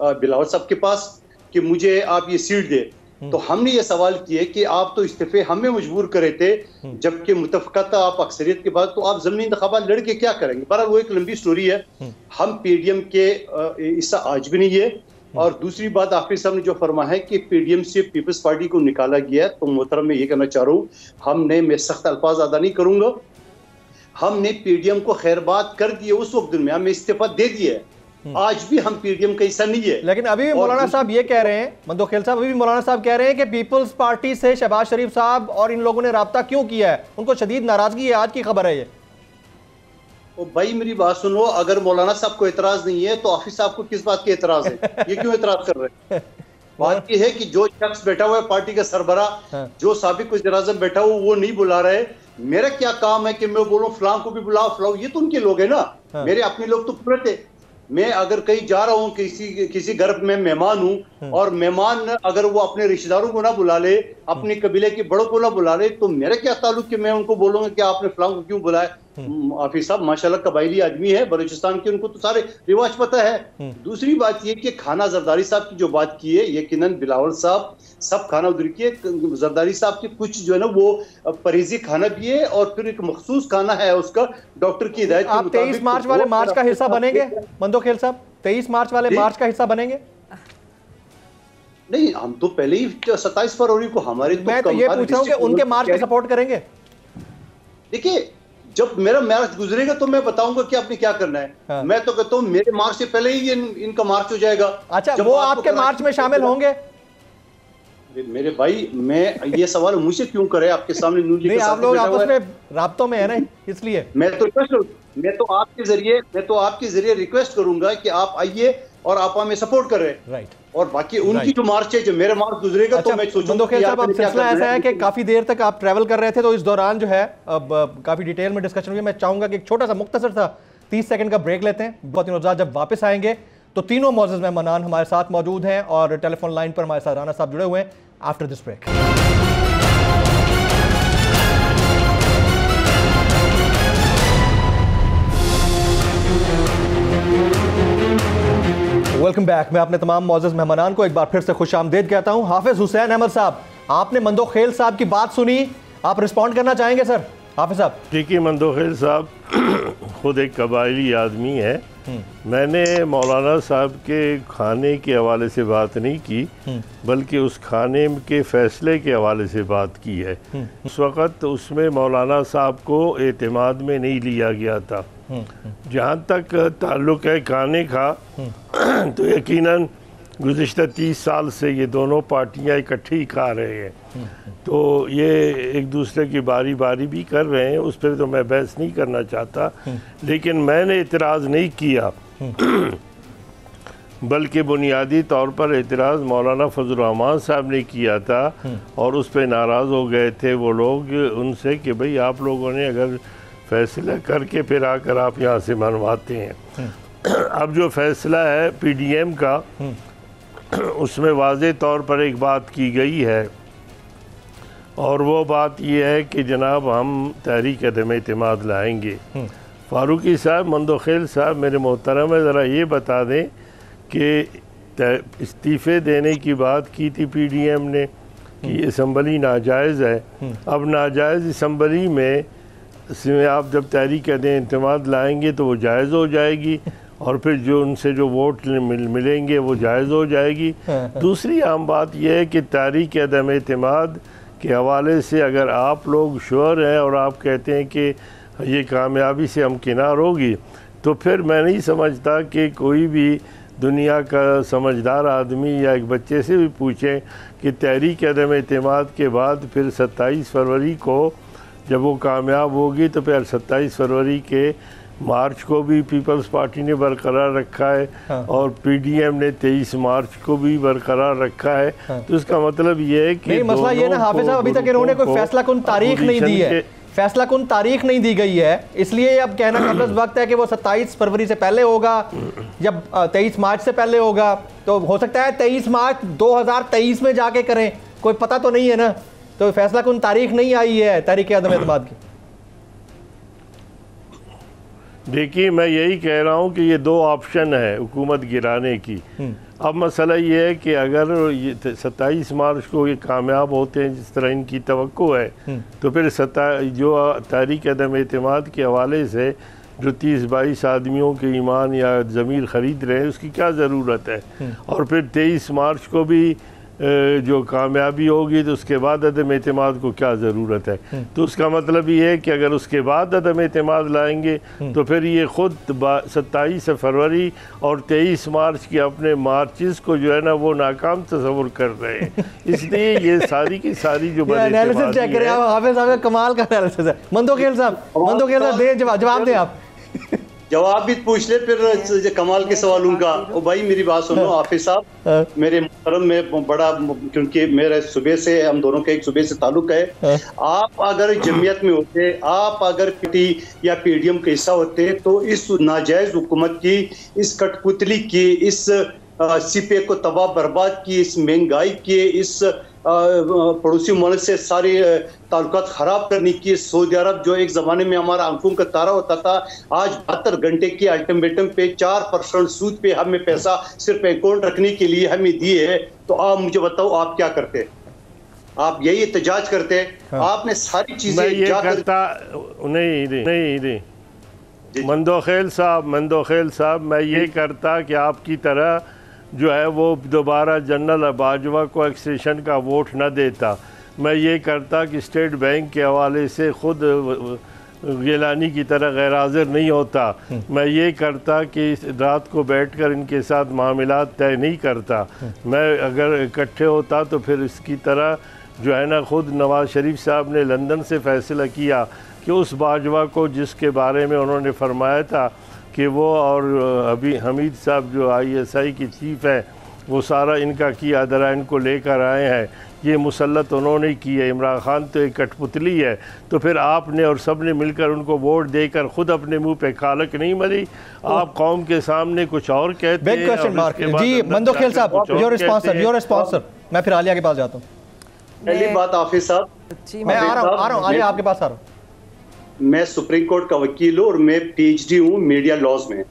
बिलावल साहब के पास कि मुझे आप ये सीट दे। तो हमने ये सवाल किए कि आप तो इस्तीफे हमें मजबूर करे थे, जबकि मुतफ़क़ा था आप अक्सरियत के बाद, तो आप ज़मीनी इंतखाबात लड़ के क्या करेंगे? बहरहाल वो एक लंबी स्टोरी है, हम पीडीएम के हिस्सा आज भी नहीं है। और दूसरी बात हाफिज साहब ने जो फरमाया है कि पीडीएम से पीपल्स पार्टी को निकाला गया है, तो मोहतरम मैं ये कहना चाह रहा हूँ, हमने, मैं सख्त अल्फाज अदा नहीं करूंगा, हमने पीडीएम को खैरबाद कर दिए उस वक्त में, हमें इस्तीफा दे दिया है। आज भी हम पीडीएम का हिस्सा नहीं है। लेकिन अभी भी मौलाना साहब ये कह रहे हैं, मंदोखेल साहब, अभी भी मौलाना साहब कह रहे हैं कि पीपल्स पार्टी से शहबाज शरीफ साहब और इन लोगों ने राब्ता क्यों किया है, उनको शदीद नाराजगी है, आज की खबर है ये। भाई मेरी बात सुनो, अगर मौलाना साहब को एतराज नहीं है तो हाफिज साहब को किस बात की एतराज है? ये क्यों एतराज कर रहे हैं? बात ये है कि जो शख्स बैठा हुआ है पार्टी का सरबराह, जो साबिक वज़ीर-ए-आज़म बैठा हुआ वो नहीं बुला रहे, मेरा क्या काम है कि मैं बोलूं फलां को भी बुलाओ फलाओ? ये तो उनके लोग है ना, मेरे अपने लोग तो पूरे थे। मैं अगर कहीं जा रहा हूँ, किसी घर में मेहमान हूँ और मेहमान अगर वो अपने रिश्तेदारों को ना बुला ले, अपने कबीले के बड़ों को ना बुला ले, तो मेरा क्या ताल्लुक कि मैं उनको बोलूंगा कि आपने फलां को क्यों बुलाया? हाफिज साहब माशाल्लाह कबायली आदमी है बलूचिस्तान के, उनको तो सारे रिवाज पता है। दूसरी बात ये कि खाना जरदारी साहब की जो बात की है, यकीनन बिलावल साहब सब खाना उधर की, जरदारी साहब की कुछ जो है ना वो परहेजी खाना भी है और फिर एक मखसूस खाना है उसका डॉक्टर की हिदायत। आप 23 मार्च वाले मार्च का हिस्सा बनेंगे मंदोखेल साहब? 23 मार्च वाले मार्च का हिस्सा बनेंगे? नहीं, हम तो पहले ही 27 फरवरी को हमारे, मैं तो ये पूछ रहा हूँ कि उनके मार्च को सपोर्ट करेंगे? देखिए जब मेरा मार्च गुजरेगा तो मैं बताऊंगा कि आपने क्या करना है। हाँ। मैं तो कहता हूँ मेरे मार्च से पहले ही इनका मार्च हो जाएगा। अच्छा, वो आपके मार्च में शामिल होंगे? मेरे भाई, मैं ये सवाल मुझसे क्यों करे आपके सामने? नहीं, आप लोग आपस में राब्तों में है ना, इसलिए मैं तो आपके जरिए रिक्वेस्ट करूंगा कि आप आइए और आप हमें सपोर्ट कर रहे हैं। राइट। और बाकी उनकी जो मार्च है, जो मेरा मार्च गुजरेगा तो मैं सोचूंगा कि साहब अब सिलसिला ऐसा है कि काफी देर तक आप ट्रैवल कर रहे थे, तो इस दौरान जो है अब काफी डिटेल में डिस्कशन हुई। मैं चाहूंगा कि एक छोटा सा मुख्तसर सा 30 सेकंड का ब्रेक लेते हैं। बहुत ही जब वापस आएंगे तो तीनों मौजूद मेहमान हमारे साथ मौजूद हैं और टेलीफोन लाइन पर हमारे साथ राना साहब जुड़े हुए हैं। After this break welcome back. मैं अपने तमाम मौजूद मेहमानान को एक बार फिर से खुशामदीद कहता हूं। हाफिज हुसैन अहमद साहब, आपने मंदोखेल साहब की बात सुनी, आप रिस्पॉन्ड करना चाहेंगे सर? हाफिज साहब। देखिए, मंदोखेल साहब खुद एक कबायली आदमी है। मैंने मौलाना साहब के खाने के हवाले से बात नहीं की, बल्कि उस खाने के फैसले के हवाले से बात की है। उस वक़्त उसमें मौलाना साहब को एतमाद में नहीं लिया गया था। जहाँ तक ताल्लुक़ है खाने का, तो यकीनन गुज़िश्ता 30 साल से ये दोनों पार्टियां इकट्ठी खा रहे हैं, तो ये एक दूसरे की बारी बारी भी कर रहे हैं, उस पर तो मैं बहस नहीं करना चाहता। लेकिन मैंने इतराज़ नहीं किया, बल्कि बुनियादी तौर पर एतराज़ मौलाना फजल रहमान साहब ने किया था, और उस पर नाराज़ हो गए थे वो लोग उनसे कि भाई आप लोगों ने अगर फैसला करके फिर आकर आप यहाँ से मनवाते हैं। अब जो फैसला है PDM का, उसमें वाज़े तौर पर एक बात की गई है, और वो बात ये है कि जनाब हम तहरीक अदम एतमाद लाएंगे। फारूकी साहब, मंदोखेल साहब, मेरे मोहतरम है, ज़रा ये बता दें कि इस्तीफ़े देने की बात की थी PDM ने कि असम्बली नाजायज़ है। अब नाजायज़ असम्बली में आप जब तहरीक अदम एतमाद लाएंगे तो वो जायज़ हो जाएगी, और फिर जो उनसे जो वोट मिलेंगे वो जायज़ हो जाएगी। दूसरी आम बात यह है कि तहरीक अदम एतमाद के हवाले से अगर आप लोग श्योर हैं और आप कहते हैं कि ये कामयाबी से हमकिनार होगी, तो फिर मैं नहीं समझता कि कोई भी दुनिया का समझदार आदमी या एक बच्चे से भी पूछें कि तहरीक अदम एतमाद के बाद फिर 27 फरवरी को जब वो कामयाब होगी, तो फिर 27 फरवरी के मार्च को भी पीपल्स पार्टी ने बरकरार रखा है, और PDM ने 23 मार्च को भी बरकरार रखा है। तो इसका मतलब ये है कि मसला ये ना हाफिज साहब, अभी तक इन्होंने कोई फैसला कुन तारीख नहीं दी है, फैसला कुन तारीख नहीं दी गई है, इसलिए अब कहना कबल वक्त है कि वो 27 फरवरी से पहले होगा, जब 23 मार्च से पहले होगा, तो हो सकता है 23 मार्च 2023 में जाके करें, कोई पता तो नहीं है ना। तो फैसला कुन तारीख नहीं आई है तहरीक अदम एतमाद की। देखिए, मैं यही कह रहा हूँ कि ये दो ऑप्शन है हुकूमत गिराने की। अब मसला ये है कि अगर ये 27 मार्च को ये कामयाब होते हैं जिस तरह इनकी तवक्को है, तो फिर जो तहरीक अदम एतमाद के हवाले से जो 30-22 आदमियों के ईमान या ज़मीर ख़रीद रहे हैं उसकी क्या ज़रूरत है। और फिर 23 मार्च को भी जो कामयाबी होगी तो उसके बाद अदम एतमाद को क्या ज़रूरत है। तो उसका मतलब ये है कि अगर उसके बाद अदम एतमाद लाएंगे तो फिर ये ख़ुद 27 फरवरी और 23 मार्च के अपने मार्चेस को जो है ना वो नाकाम तस्वुर कर रहे हैं। इसलिए ये सारी की सारी जो एनालिसिस चेक करें आप, हाफिज साहब कमाल का एनालिसिस है। मंदोखेल साहब दे जवाब दें आप। जवाब भी पूछ ले फिर कमाल के सवालों का। ओ भाई मेरी बात सुनो हाफिज साहब, मेरे मुहतरम में बड़ा, क्योंकि मेरे सूबे से, हम दोनों का एक सूबे से ताल्लुक है। आप अगर जमीयत में होते, आप अगर PT या PDM का हिस्सा होते, तो इस नाजायज हुकूमत की, इस कठपुतली की, इस सिपे को तबाह बर्बाद की, इस महंगाई की, इस पड़ोसी मुल्क से सारी ताल्लुकात ख़राब करने की, सऊदी अरब जो एक ज़माने में हमारा आंखों का तारा होता था, आज 72 घंटे की अल्टीमेटम पे 4% सूद पे हमें पैसा सिर्फ अकाउंट रखने के लिए हमें दिए है। तो आप मुझे बताओ आप क्या करते? आप यही एहतजाज करते? आपने सारी चीजें नहीं मंदोखेल साहब, मैं ये करता कि आपकी तरह जो है वो दोबारा जनरल बाजवा को एक्सटेंशन का वोट न देता। मैं ये करता कि स्टेट बैंक के हवाले से ख़ुद गिलानी की तरह गैर हाज़िर नहीं होता। मैं ये करता कि रात को बैठकर इनके साथ मामलात तय नहीं करता। मैं अगर इकट्ठे होता तो फिर इसकी तरह जो है ना ख़ुद नवाज़ शरीफ साहब ने लंदन से फ़ैसला किया कि उस बाजवा को जिसके बारे में उन्होंने फरमाया था कि वो और अभी हमीद साहब जो ISI की चीफ़ है वो सारा इनका किया दरा इनको लेकर आए हैं, ये मुसल्लत उन्होंने की है। इमरान खान तो एक कठपुतली है। तो फिर आपने और सब ने मिलकर उनको वोट देकर ख़ुद अपने मुंह पे खालक नहीं मरी। आप कौम के सामने कुछ और कहते हैं। जी मंदोखेल साहब, योर रिस्पॉन्सर। मैं फिर आलिया के पास जाता हूँ। पहली बात हाफिज साहब, मैं आ रहा हूँ आलिया आपके पास आ रहा हूँ। मैं सुप्रीम कोर्ट का वकील हूँ और मैं PhD हूँ मीडिया लॉज में।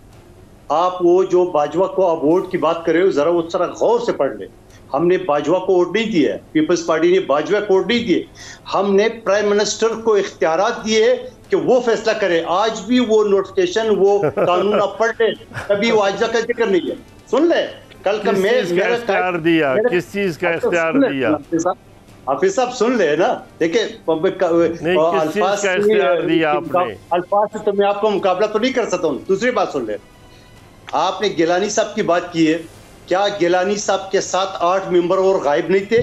आप वो जो बाजवा को आप वोट की बात कर रहे हो, जरा वो जरा गौर से पढ़ ले। हमने बाजवा को वोट नहीं दिया है, पीपल्स पार्टी ने बाजवा को वोट नहीं दिए। हमने प्राइम मिनिस्टर को इख्तियारात दिए कि वो फैसला करे। आज भी वो नोटिफिकेशन, वो कानून आप पढ़ ले, तभी वो आजा का जिक्र नहीं है। सुन ले, कल का मैं इख्तियार दिया, किस चीज का इख्तियार दिया? हाफिज साहब सुन ले ना, देखिए अल्फाज से तो मैं आपको मुकाबला तो नहीं कर सकता हूँ। दूसरी बात सुन ले, आपने गिलानी साहब की बात की है, क्या गिलानी साहब के साथ 8 मेंबर और गायब नहीं थे?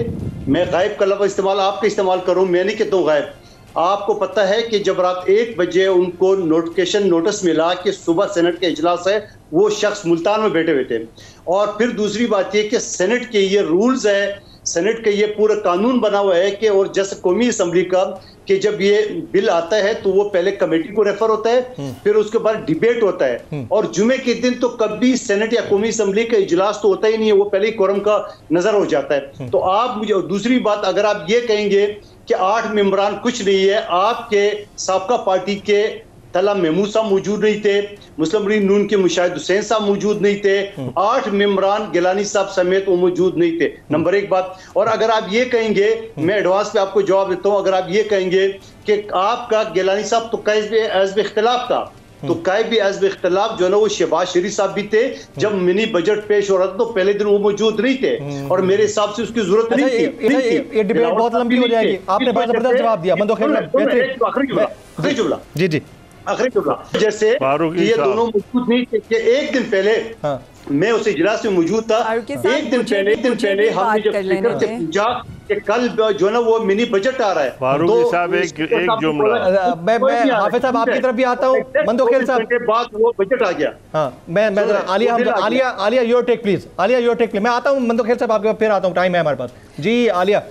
मैं गायब का लफ्ज़ इस्तेमाल आपका इस्तेमाल करूं, मैं नहीं कहता हूं गायब। आपको पता है कि जब रात 1 बजे उनको नोटिस मिला कि सुबह सेनेट का इजलास है, वो शख्स मुल्तान में बैठे बैठे। और फिर दूसरी बात यह कि सेनेट के ये रूल्स है, सेनेट का ये पूरा कानून बना हुआ है कि और जैसे कौमी असम्बली का कि जब ये बिल आता है तो वो पहले कमेटी को रेफर होता है, फिर उसके बाद डिबेट होता है, और जुमे के दिन तो कभी सेनेट या कौमी असम्बली का इजलास तो होता ही नहीं है, वो पहले ही कोरम का नजर हो जाता है। तो आप मुझे दूसरी बात, अगर आप ये कहेंगे कि 8 मेंबरान कुछ नहीं है, आपके साबका पार्टी के तला महमूद साहब मौजूद नहीं थे, मुस्लिम लीग नून के मुशाहिद हुसैन साहब मौजूद नहीं थे, 8 मेंबरान गिलानी साहब समेत वो मौजूद नहीं थे। नंबर 1 बात। और अगर आप ये कहेंगे, मैं एडवांस पे आपको जवाब देता हूं, अगर आप ये कहेंगे कि आपका गिलानी साहब तो कैज़ इख्तिलाफ था, तो कैब भी एज़ इख्तिलाफ जो ना वो शहबाज शरीफ साहब भी थे, जब मिनी बजट पेश हो रहा था तो पहले दिन वो मौजूद नहीं थे, और मेरे हिसाब से उसकी जरूरत नहीं थी। ये डिबेट बहुत लंबी हो जाएगी। आपने बहुत जबरदस्त जवाब दिया। आखिरी जुमला जी आखिरी जुमला, जैसे ये दोनों मौजूद नहीं थे कि एक दिन पहले मैं उस इजलास में मौजूद था, एक दिन पहले हमने जब स्पीकर से पूछा कि कल जो ना वो मिनी बजट आ रहा है, फारूकी साहब एक जुमला, मैं हाफिज साहब आपकी तरफ भी आता हूँ। मंदोखेल साहब के बाद वो बजट आ गया। हाँ, मैं Aaliya your take please, Aaliya your take please. मैं आता हूँ मंदोखेल साहब आपके फिर आता हूँ, टाइम है हमारे पास। जी आलिया।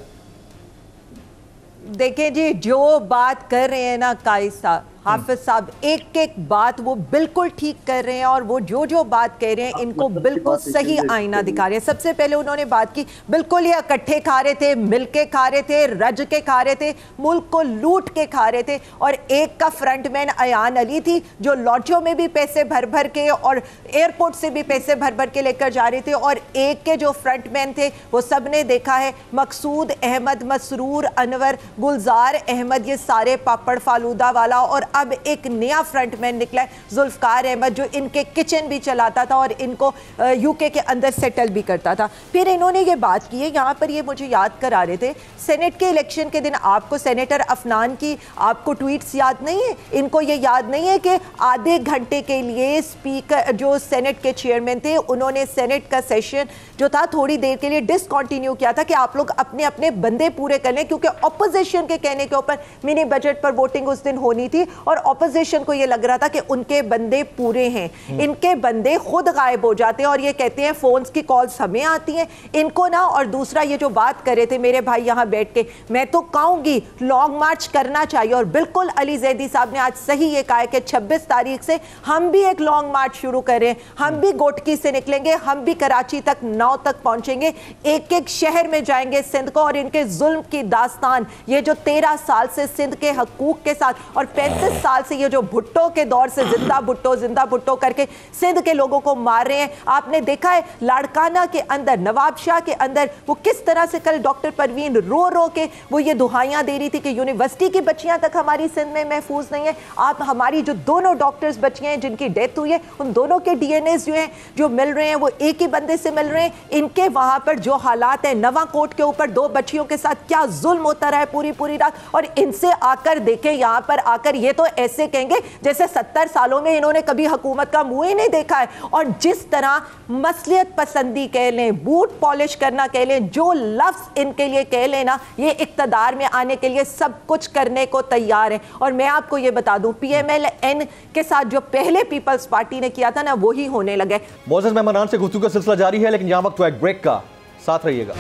देखिए जी, जो बात कर रहे हैं ना काइस साहब, हाफिज साहब, एक एक बात वो बिल्कुल ठीक कर रहे हैं, और वो जो जो बात कह रहे हैं इनको बिल्कुल सही आईना दिखा रहे हैं। सबसे पहले उन्होंने बात की, बिल्कुल ये इकट्ठे खा रहे थे, मिल के खा रहे थे, रज के खा रहे थे, मुल्क को लूट के खा रहे थे। और एक का फ्रंटमैन अयान अली थी जो लॉन्चों में भी पैसे भर भर के और एयरपोर्ट से भी पैसे भर भर के लेकर जा रहे थे, और एक के जो फ्रंटमैन थे वो सब ने देखा है, मकसूद अहमद, मसरूर अनवर, गुलजार अहमद, ये सारे पापड़ फालूदा वाला। और अब एक नया फ्रंटमैन निकला है, जुल्फकार अहमद, जो इनके किचन भी चलाता था और इनको यूके के अंदर सेटल भी करता था। फिर इन्होंने ये बात की है, यहाँ पर ये मुझे याद करा रहे थे, सेनेट के इलेक्शन के दिन आपको सेनेटर अफनान की आपको ट्वीट्स याद नहीं है? इनको ये याद नहीं है कि आधे घंटे के लिए स्पीकर जो सेनेट के चेयरमैन थे उन्होंने सेनेट का सेशन जो था थोड़ी देर के लिए डिसकंटिन्यू किया था कि आप लोग अपने अपने बंदे पूरे कर लें, क्योंकि ऑपोजिशन के कहने के ऊपर मिनी बजट पर वोटिंग उस दिन होनी थी और ऑपोजिशन को ये लग रहा था कि उनके बंदे पूरे हैं। इनके बंदे खुद गायब हो जाते हैं और ये कहते हैं फोन्स की कॉल्स हमें आती हैं इनको ना। और दूसरा ये जो बात कर रहे थे मेरे भाई यहाँ बैठ के, मैं तो कहूंगी लॉन्ग मार्च करना चाहिए। और बिल्कुल अली जैदी साहब ने आज सही ये कहा है कि 26 तारीख से हम भी एक लॉन्ग मार्च शुरू करें, हम भी गोटकी से निकलेंगे, हम भी कराची तक 9 तक पहुंचेंगे, एक एक शहर में जाएंगे सिंध को, और इनके जुल्म की दास्तान, ये जो 13 साल से सिंध के हकूक के साथ और 35 साल से ये जो भुट्टो के दौर से जिंदा भुट्टो करके सिंध के लोगों को मार रहे हैं। आपने देखा है लाड़काना के अंदर, नवाब शाह के अंदर वो किस तरह से कल डॉक्टर परवीन रो रो के वो ये दुहाइयां दे रही थी कि यूनिवर्सिटी की बच्चियां तक हमारी सिंध में महफूज नहीं है। आप हमारी जो दोनों डॉक्टर्स बच्चियां हैं जिनकी डेथ हुई है, उन दोनों के डीएनए जो हैं जो मिल रहे हैं वो एक ही बंदे से मिल रहे हैं। इनके वहां पर जो हालात है, नवाकोट के ऊपर 2 बच्चियों के साथ क्या जुल्म होता रहा है पूरी रात, और इनसे आकर देखें, यहां पर आकर ये तो ऐसे कहेंगे जैसे 70 सालों में इन्होंने कभी हुकूमत का मुंह ही नहीं देखा है। और जिस तरह मसलियत पसंदी कह लें, बूट पॉलिश करना कह लें, जो लफ्ज इनके लिए कह लेना, ये इक्तदार में आने के लिए सब कुछ करने को तैयार है। और मैं आपको ये बता दूं, PMLN के साथ जो पहले पीपल्स पार्टी ने किया था ना, वही होने लगे। मोअज़्ज़ज़ मेहमानान से गुफ्तगू का सिलसिला जारी है, लेकिन यहाँ वक्त हुआ एक ब्रेक का, साथ रहिएगा।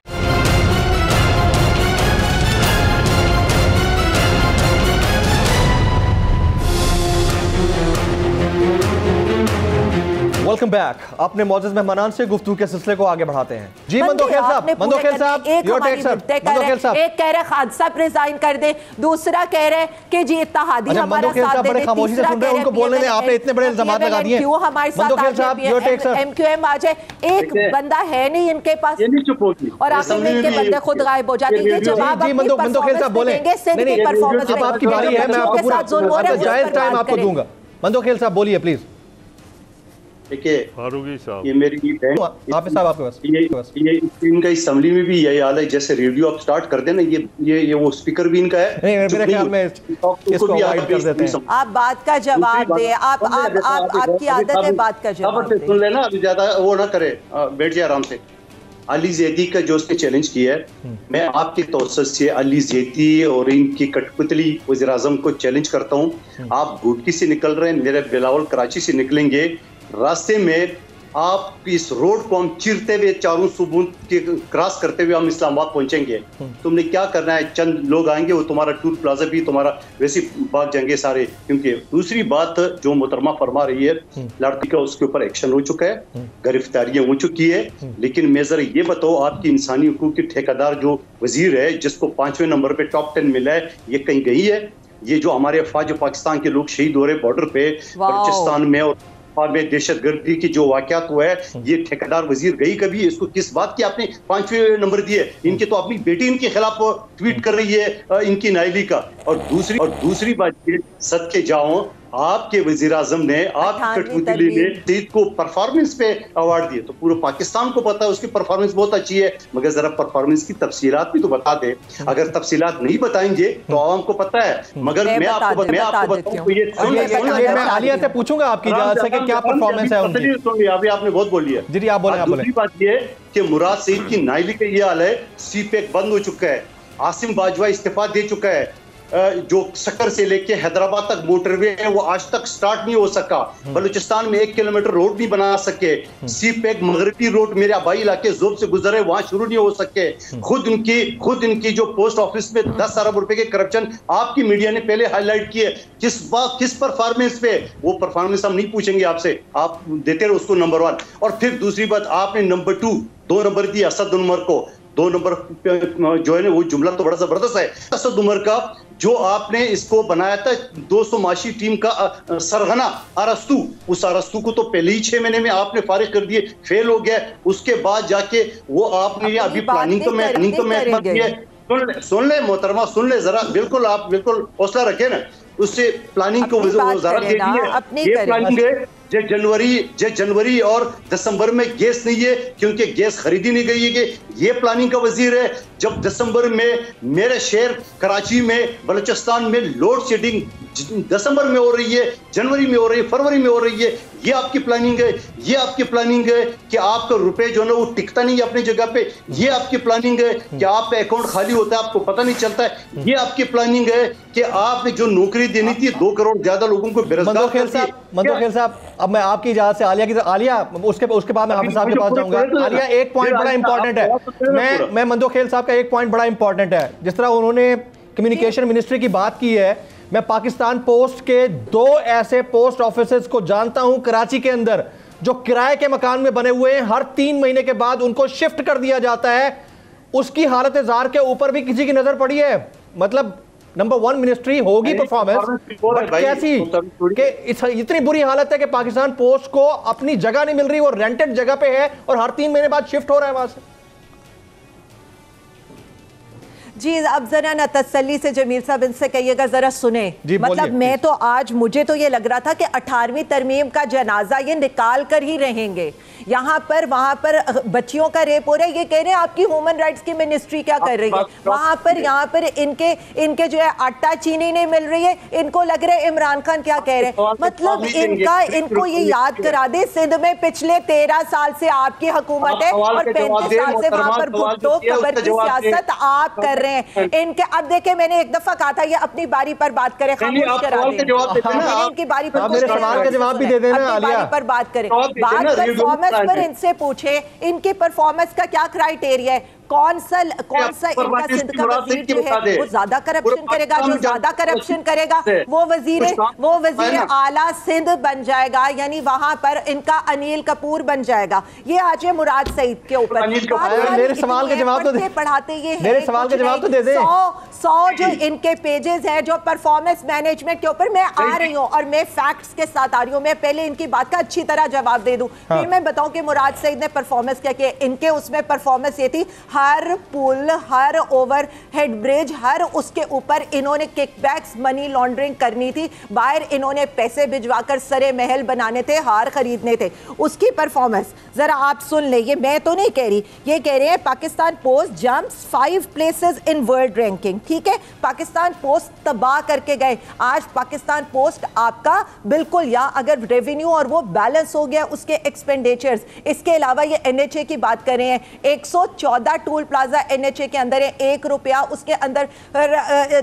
Welcome back. अपने मौजूद मेहमानान से गुफ्तगू के सिलसिले को आगे बढ़ाते हैं। जी मंदोखेल साहब, एक कह रहे खान साहब रिजाइन कर दे, दूसरा कह रहे कि जी इत्तेहादी हमारा साथ दे दे, खामोशी से सुन रहे हैं उनको बोलने में, आपने इतने बड़े इल्जाम लगा दिए। क्यों हमारे साथ MQM आ जाए, एक बंदा है नहीं इनके पास और आखिर में इनके बंदे खुद गायब हो जाते हैं। जवाब मंदोखेल साहब बोले, अब आपकी बारी है, मैं आपको पूरा जायज टाइम आपको दूंगा। मंदोखेल साहब बोलिए प्लीज। देखिए फारूकी साहब, ये मेरी बहन हाफिज साहब आपके पास ये इनका असम्बली में भी यही हाल है, जैसे रेडियो आप स्टार्ट कर देना, ये वो स्पीकर भी इनका है। नहीं, मेरे ख्याल में इसको अवॉइड कर देते हैं। आप बात का जवाब दे, आपकी आदत है बात का जवाब दे। सुन लेना, अभी ज्यादा वो ना करे, बैठ जाए आराम से। अली ज़ैदी का जो उसने चैलेंज किया है, मैं आपके तौसत से अली ज़ैदी और इनकी कठपुतली वज़ीर आज़म को चैलेंज करता हूँ। आप घुटकी से निकल रहे हैं, मेरे बिलावल कराची से निकलेंगे, रास्ते में आप इस रोड को हम चीरते हुए चारों सूबों के क्रॉस करते हुए हम इस्लामाबाद पहुंचेंगे। तुमने क्या करना है, चंद लोग आएंगे, वो तुम्हारा टूर प्लाजा भी तुम्हारा वैसे भाग जाएंगे सारे। क्योंकि दूसरी बात जो मोहतरमा फरमा रही है, लड़की का उसके ऊपर एक्शन हो चुका है, गिरफ्तारियां हो चुकी है, लेकिन मैं जरा ये बताओ, आपकी इंसानी हुकूक की ठेकेदार जो वजीर है, जिसको 5वें नंबर पे टॉप 10 मिला है, ये कहीं गई है? ये जो हमारे अफवाज पाकिस्तान के लोग शहीद हो रहे बॉर्डर पे बलूचिस्तान में और में दहशतगर्दी की जो वाकयात हुआ है, ये ठेकेदार वजीर गई कभी? इसको किस बात की आपने 5वें नंबर दिए? इनके तो अपनी बेटी इनके खिलाफ ट्वीट कर रही है, इनकी नाइली का। और दूसरी बात ये, सदके जाओ, आपके वजीर आजम ने, आपकी कठपुतली ने सईद को परफॉर्मेंस पे अवार्ड दिए, तो पूरे पाकिस्तान को पता है उसकी परफॉर्मेंस बहुत अच्छी है, मगर जरा परफॉर्मेंस की तफसीलात भी तो बता दे। अगर तफसीलात नहीं बताएंगे तो आवाम को पता है, मगर मैं आपको बताऊं, मैं आलिया से पूछूंगा आपकी इजाजत से कि क्या परफॉर्मेंस है उनकी। अभी आपने बहुत बोल लिया जी, आप बोले। दूसरी बात ये कि मुराद सईद की नाइली का ये हाल है, सीपैक बंद हो चुका है, आसिम बाजवा इस्तीफा दे चुका है, जो सक्कर से लेके हैदराबाद तक मोटरवे है वो आज तक स्टार्ट नहीं हो सका, बलूचिस्तान में 1 किलोमीटर रोड नहीं बना सके, सीपैक मगरबी रोड मेरे आबाई इलाके जोब से गुजरे वहां शुरू नहीं हो सके, खुद इनकी जो पोस्ट ऑफिस में 10 अरब रुपए के करप्शन आपकी मीडिया ने पहले हाईलाइट किए, किस परफॉर्मेंस पे? वो परफॉर्मेंस हम नहीं पूछेंगे आपसे, आप देते रहो उसको नंबर 1। और फिर दूसरी बात, आपने नंबर 2 नंबर दिया असद उमर को, 2 नंबर जो है ना, वो जुमला तो बड़ा जबरदस्त है। असद उमर का जो आपने इसको बनाया था 200 माशी टीम का सरगना अरस्तु, उस अरस्तु को तो पहले ही 6 महीने में आपने फारिग कर दिए, फेल हो गया। उसके बाद जाके वो आपने अभी प्लानिंग तो मैं सुन ले मोहतरमा, सुन ले जरा, बिल्कुल आप बिल्कुल हौसला रखे ना, उससे प्लानिंग को वजारत दे दी है। ये प्लानिंग है जनवरी और दिसंबर में गैस नहीं है, क्योंकि गैस खरीदी नहीं गई है, कि ये प्लानिंग का वजीर है। जब दिसंबर में मेरे शहर कराची में बलूचिस्तान में लोड शेडिंग दिसंबर में हो रही है, जनवरी में हो रही है, फरवरी में हो रही है, ये आपकी प्लानिंग है। ये आपकी प्लानिंग है कि आपका रुपए जो है ना वो टिकता नहीं है अपनी जगह पे। ये आपकी प्लानिंग है कि आपका अकाउंट खाली होता है, आपको पता नहीं चलता है। ये आपकी प्लानिंग है कि आपने जो नौकरी देनी थी 2 करोड़ ज्यादा लोगों को बेरोजगार कर दिया। मंदोखेल साहब, अब मैं आपकी इजाजत से आलिया उसके बाद मैं हाफिज साहब के पास जाऊंगा। आलिया, एक पॉइंट बड़ा इंपॉर्टेंट है, मैं मंदोखेल साहब का एक पॉइंट बड़ा इंपॉर्टेंट है, जिस तरह उन्होंने कम्युनिकेशन मिनिस्ट्री की बात की है। मैं पाकिस्तान पोस्ट के 2 ऐसे पोस्ट ऑफिसेज को जानता हूं कराची के अंदर जो किराए के मकान में बने हुए हैं, हर 3 महीने के बाद उनको शिफ्ट कर दिया जाता है। उसकी हालत जार के ऊपर भी किसी की नजर पड़ी है? मतलब नंबर 1 मिनिस्ट्री होगी परफॉर्मेंस, बट कैसी कि इतनी बुरी हालत है कि पाकिस्तान पोस्ट को अपनी जगह नहीं मिल रही, वो रेंटेड जगह पे है और हर 3 महीने बाद शिफ्ट हो रहा है वहां से। जी, अब जरा ना तसल्ली से जमील साहब इनसे कहिएगा, जरा सुने। मतलब मैं तो आज मुझे तो ये लग रहा था कि 18वीं तरमीम का जनाजा ये निकाल कर ही रहेंगे। यहाँ पर वहाँ पर बच्चियों का रेप हो रहा है, ये कह रहे हैं आपकी ह्यूमन राइट्स की मिनिस्ट्री क्या कर रही है वहाँ पर? यहाँ पर इनके जो है आटा चीनी नहीं मिल रही है, इनको लग रहा है इमरान खान क्या कह रहे हैं। मतलब इनको ये याद करा दे, सिंध में पिछले 13 साल से आपकी हुकूमत है और 35 साल से वहाँ पर भुट्टो कबर की सियासत आप कर रहे हैं। इनके अब देखे, मैंने एक दफा कहा था ये अपनी बारी पर बात करें, खामोश करा दें। इनकी बारी पर मेरे सवाल का जवाब भी दे देना, अपनी बारी पर बात करें, बात परफॉर्मेंस पर इनसे पूछे, इनकी परफॉर्मेंस का क्या क्राइटेरिया है? कौन सा इनका सिंध का वजीर जो है वो ज्यादा करप्शन करेगा? जो ज्यादा करप्शन करेगा वो वजीर आला सिंध बन जाएगा, यानी वहां पर इनका अनिल कपूर बन जाएगा। ये आज है मुराद सईद के ऊपर। मेरे सवाल का जवाब तो दे, पढ़ाते ये मेरे सवाल का जवाब तो दे दे। 100 जो इनके पेजेस हैं जो परफॉर्मेंस मैनेजमेंट के ऊपर, मैं आ रही हूँ और मैं फैक्ट्स के साथ आ रही हूँ। मैं पहले इनकी बात का अच्छी तरह जवाब दे दूं, फिर मैं बताऊं कि मुराद सईद ने परफॉर्मेंस क्या किया। इनके उसमें परफॉर्मेंस ये थी, हर पुल, हर ओवरहेड ब्रिज, हर उसके ऊपर इन्होंने किकबैक्स, मनी लॉन्ड्रिंग करनी थी। बाहर इन्होंने पैसे भिजवाकर सरे महल बनाने थे, हार खरीदने थे। उसकी परफॉर्मेंस जरा आप सुन ले, ये मैं तो नहीं कह रही, ये कह रहे हैं Pakistan post jumps 5 places in world ranking. ठीक है, पाकिस्तान पोस्ट तबाह करके गए। आज पाकिस्तान पोस्ट आपका बिल्कुल, या अगर रेवेन्यू और वो बैलेंस हो गया उसके एक्सपेंडिचर्स। इसके अलावा ये एनएचए की बात कर रहे हैं, 114 टूल प्लाजा एनएचए के अंदर है, 1 रुपया उसके अंदर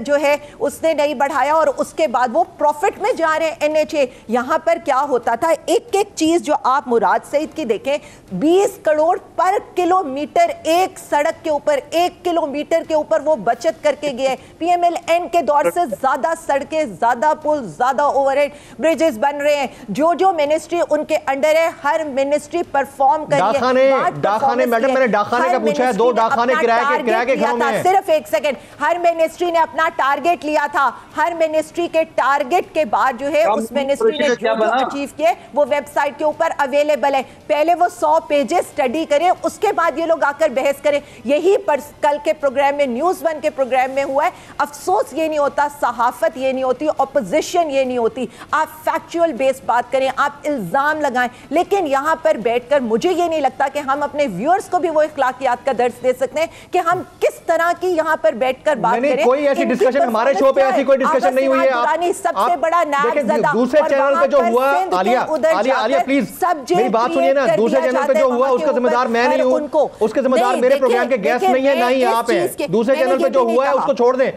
जो है उसने नहीं बढ़ाया और उसके बाद वो प्रॉफिट में जा रहे हैं एनएचए। यहां पर क्या होता था, एक एक चीज जो आप मुराद सईद की देखें, 20 करोड़ पर किलोमीटर एक सड़क के ऊपर, 1 किलोमीटर के ऊपर वो बचत करके गए। पीएमएलएन के दौर से ज्यादा सड़कें, ज्यादा पुल, ज्यादा ओवरहेड ब्रिजेस बन रहे हैं। जो जो मिनिस्ट्री उनके अंडर है, हर मिनिस्ट्री परफॉर्म कर रही है। डाखाने मैडम, मैंने डाखाने का पूछा है, 2 डाखाने किराए के घरों में हैं। सिर्फ एक सेकंड, हर मिनिस्ट्री ने अपना टारगेट लिया था। हर मिनिस्ट्री के टारगेट के बाद जो है उस मिनिस्ट्री ने जो जो अचीव किए वो वेबसाइट के ऊपर अवेलेबल है। पहले वो 100 पेजेस स्टडी करें, उसके बाद ये लोग आकर बहस करें। यही कल के प्रोग्राम में, न्यूज़ 1 के प्रोग्राम में हुआ है। अफसोस ये नहीं होता, सहाफत ये नहीं होती, ऑपोजिशन ये नहीं होती। आप फैक्चुअल बेस्ड बात करें, आप इल्जाम लगाएं, लेकिन यहां पर बैठकर मुझे ये नहीं लगता कि हम अपने व्यूअर्स को भी वो इखलाकियात का दर्स दे सकते हैं कि हम किस तरह की यहां पर बैठकर बात करें। कोई ऐसी डिस्कशन हमारे शो पे ऐसी कोई डिस्कशन नहीं हुई है। सबसे बड़ा नाज़दा दूसरे चैनल पे जो हुआ, आलिया प्लीज मेरी बात सुनिए ना, दूसरे चैनल पे जो हुआ उसका जिम्मेदार मैं नहीं हूं, उसके जिम्मेदार मेरे प्रोग्राम के गेस्ट नहीं है, ना ही आप हैं। दूसरे चैनल पे जो हुआ है उसको छोड़ दें।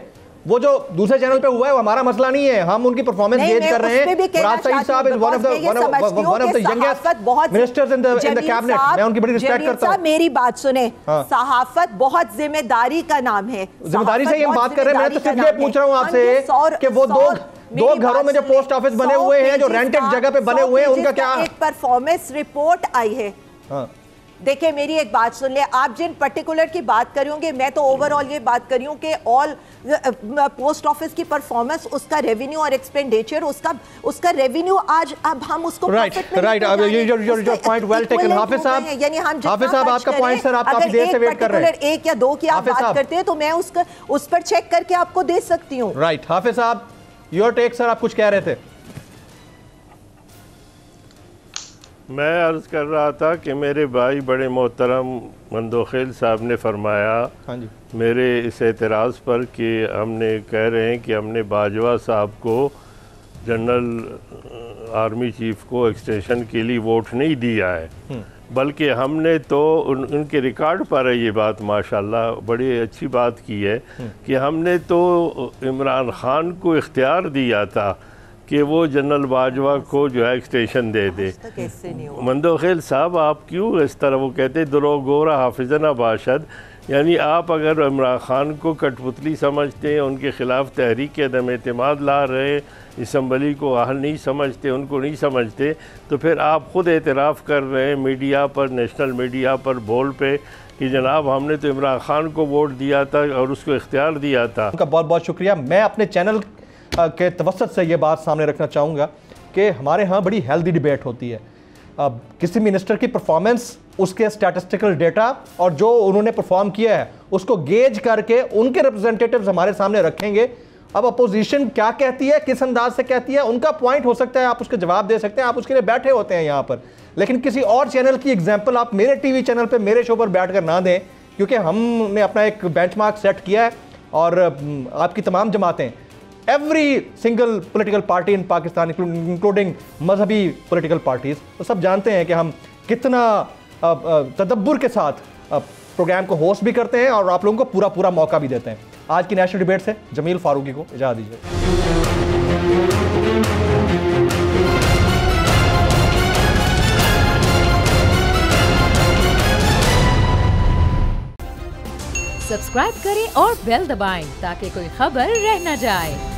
वो जो दूसरे चैनल पे हुआ है वो हमारा मसला नहीं है, हम उनकी परफॉर्मेंस गेज कर रहे हैं। मुराद सईद साहब is one of the youngest ministers in the cabinet, मैं उनकी बड़ी रिस्पेक्ट करता हूं। मेरी बात सुने, सहाफत बहुत जिम्मेदारी का नाम है। जिम्मेदारी से हम बात कर रहे हैं। मैं तो सिर्फ ये पूछ रहा हूं आपसे कि वो दो घरों में जो पोस्ट ऑफिस बने हुए हैं, जो रेंटेड जगह पे बने हुए हैं, उनका क्या एक परफॉर्मेंस रिपोर्ट आई है। देखिए मेरी एक बात सुन ले, आप जिन पर्टिकुलर की बात करेंगे, मैं तो ओवरऑल ये बात करी हूँ कि ऑल पोस्ट ऑफिस की परफॉर्मेंस, उसका रेवेन्यू और एक्सपेंडिचर, उसका रेवेन्यू आज अब हम उसको right your point well taken Hafiz sahab. यानी हम हाफिज साहब आपका पॉइंट सर आप काफी देर से वेट कर रहे हैं। 1 या 2 की आप बात करते हैं तो मैं उस पर चेक करके आपको दे सकती हूँ। राइट हाफिज साहब, योर टेक सर, आप कुछ कह रहे थे। मैं अर्ज़ कर रहा था कि मेरे भाई बड़े मोहतरम मंदोखेल साहब ने फरमाया, हाँ जी, मेरे इस एतराज़ पर कि हमने कह रहे हैं कि हमने बाजवा साहब को, जनरल आर्मी चीफ को एक्सटेंशन के लिए वोट नहीं दिया है, बल्कि हमने तो उनके रिकॉर्ड पर है ये बात, माशाल्लाह बड़ी अच्छी बात की है कि हमने तो इमरान खान को इख्तियार दिया था कि वो जनरल बाजवा को जो है एक्सटेंशन दे दे। मंदोखेल साहब आप क्यों इस तरह, वो कहते दरो गोरा हाफिजना बाशद, यानी आप अगर इमरान खान को कठपुतली समझते हैं, उनके ख़िलाफ़ तहरीक अदम एतमाद ला रहे, असम्बली को अहल नहीं समझते, उनको नहीं समझते, तो फिर आप ख़ुद एतराफ़ कर रहे हैं मीडिया पर, नेशनल मीडिया पर बोल पे कि जनाब हमने तो इमरान खान को वोट दिया था और उसको इख्तियार दिया था। उनका बहुत बहुत शुक्रिया। मैं अपने चैनल के तवस्सुत से ये बात सामने रखना चाहूँगा कि हमारे यहाँ बड़ी हेल्दी डिबेट होती है। किसी मिनिस्टर की परफॉर्मेंस, उसके स्टैटिस्टिकल डेटा और जो उन्होंने परफॉर्म किया है उसको गेज करके उनके रिप्रेजेंटेटिव्स हमारे सामने रखेंगे। अब अपोजिशन क्या कहती है, किस अंदाज से कहती है, उनका पॉइंट हो सकता है, आप उसके जवाब दे सकते हैं, आप उसके लिए बैठे होते हैं यहाँ पर। लेकिन किसी और चैनल की एग्जाम्पल आप मेरे टीवी चैनल पर, मेरे शो पर बैठ कर ना दें, क्योंकि हमने अपना एक बेंचमार्क सेट किया है और आपकी तमाम जमातें, every single political party in Pakistan including मजहबी पॉलिटिकल पार्टीज, तो सब जानते हैं कि हम कितना तदब्बुर के साथ प्रोग्राम को होस्ट भी करते हैं और आप लोगों को पूरा मौका भी देते हैं। आज की नेशनल डिबेट से जमील फारूकी को इजाज़त दीजिए। सब्सक्राइब करें और बेल दबाएं ताकि कोई खबर रह न जाए।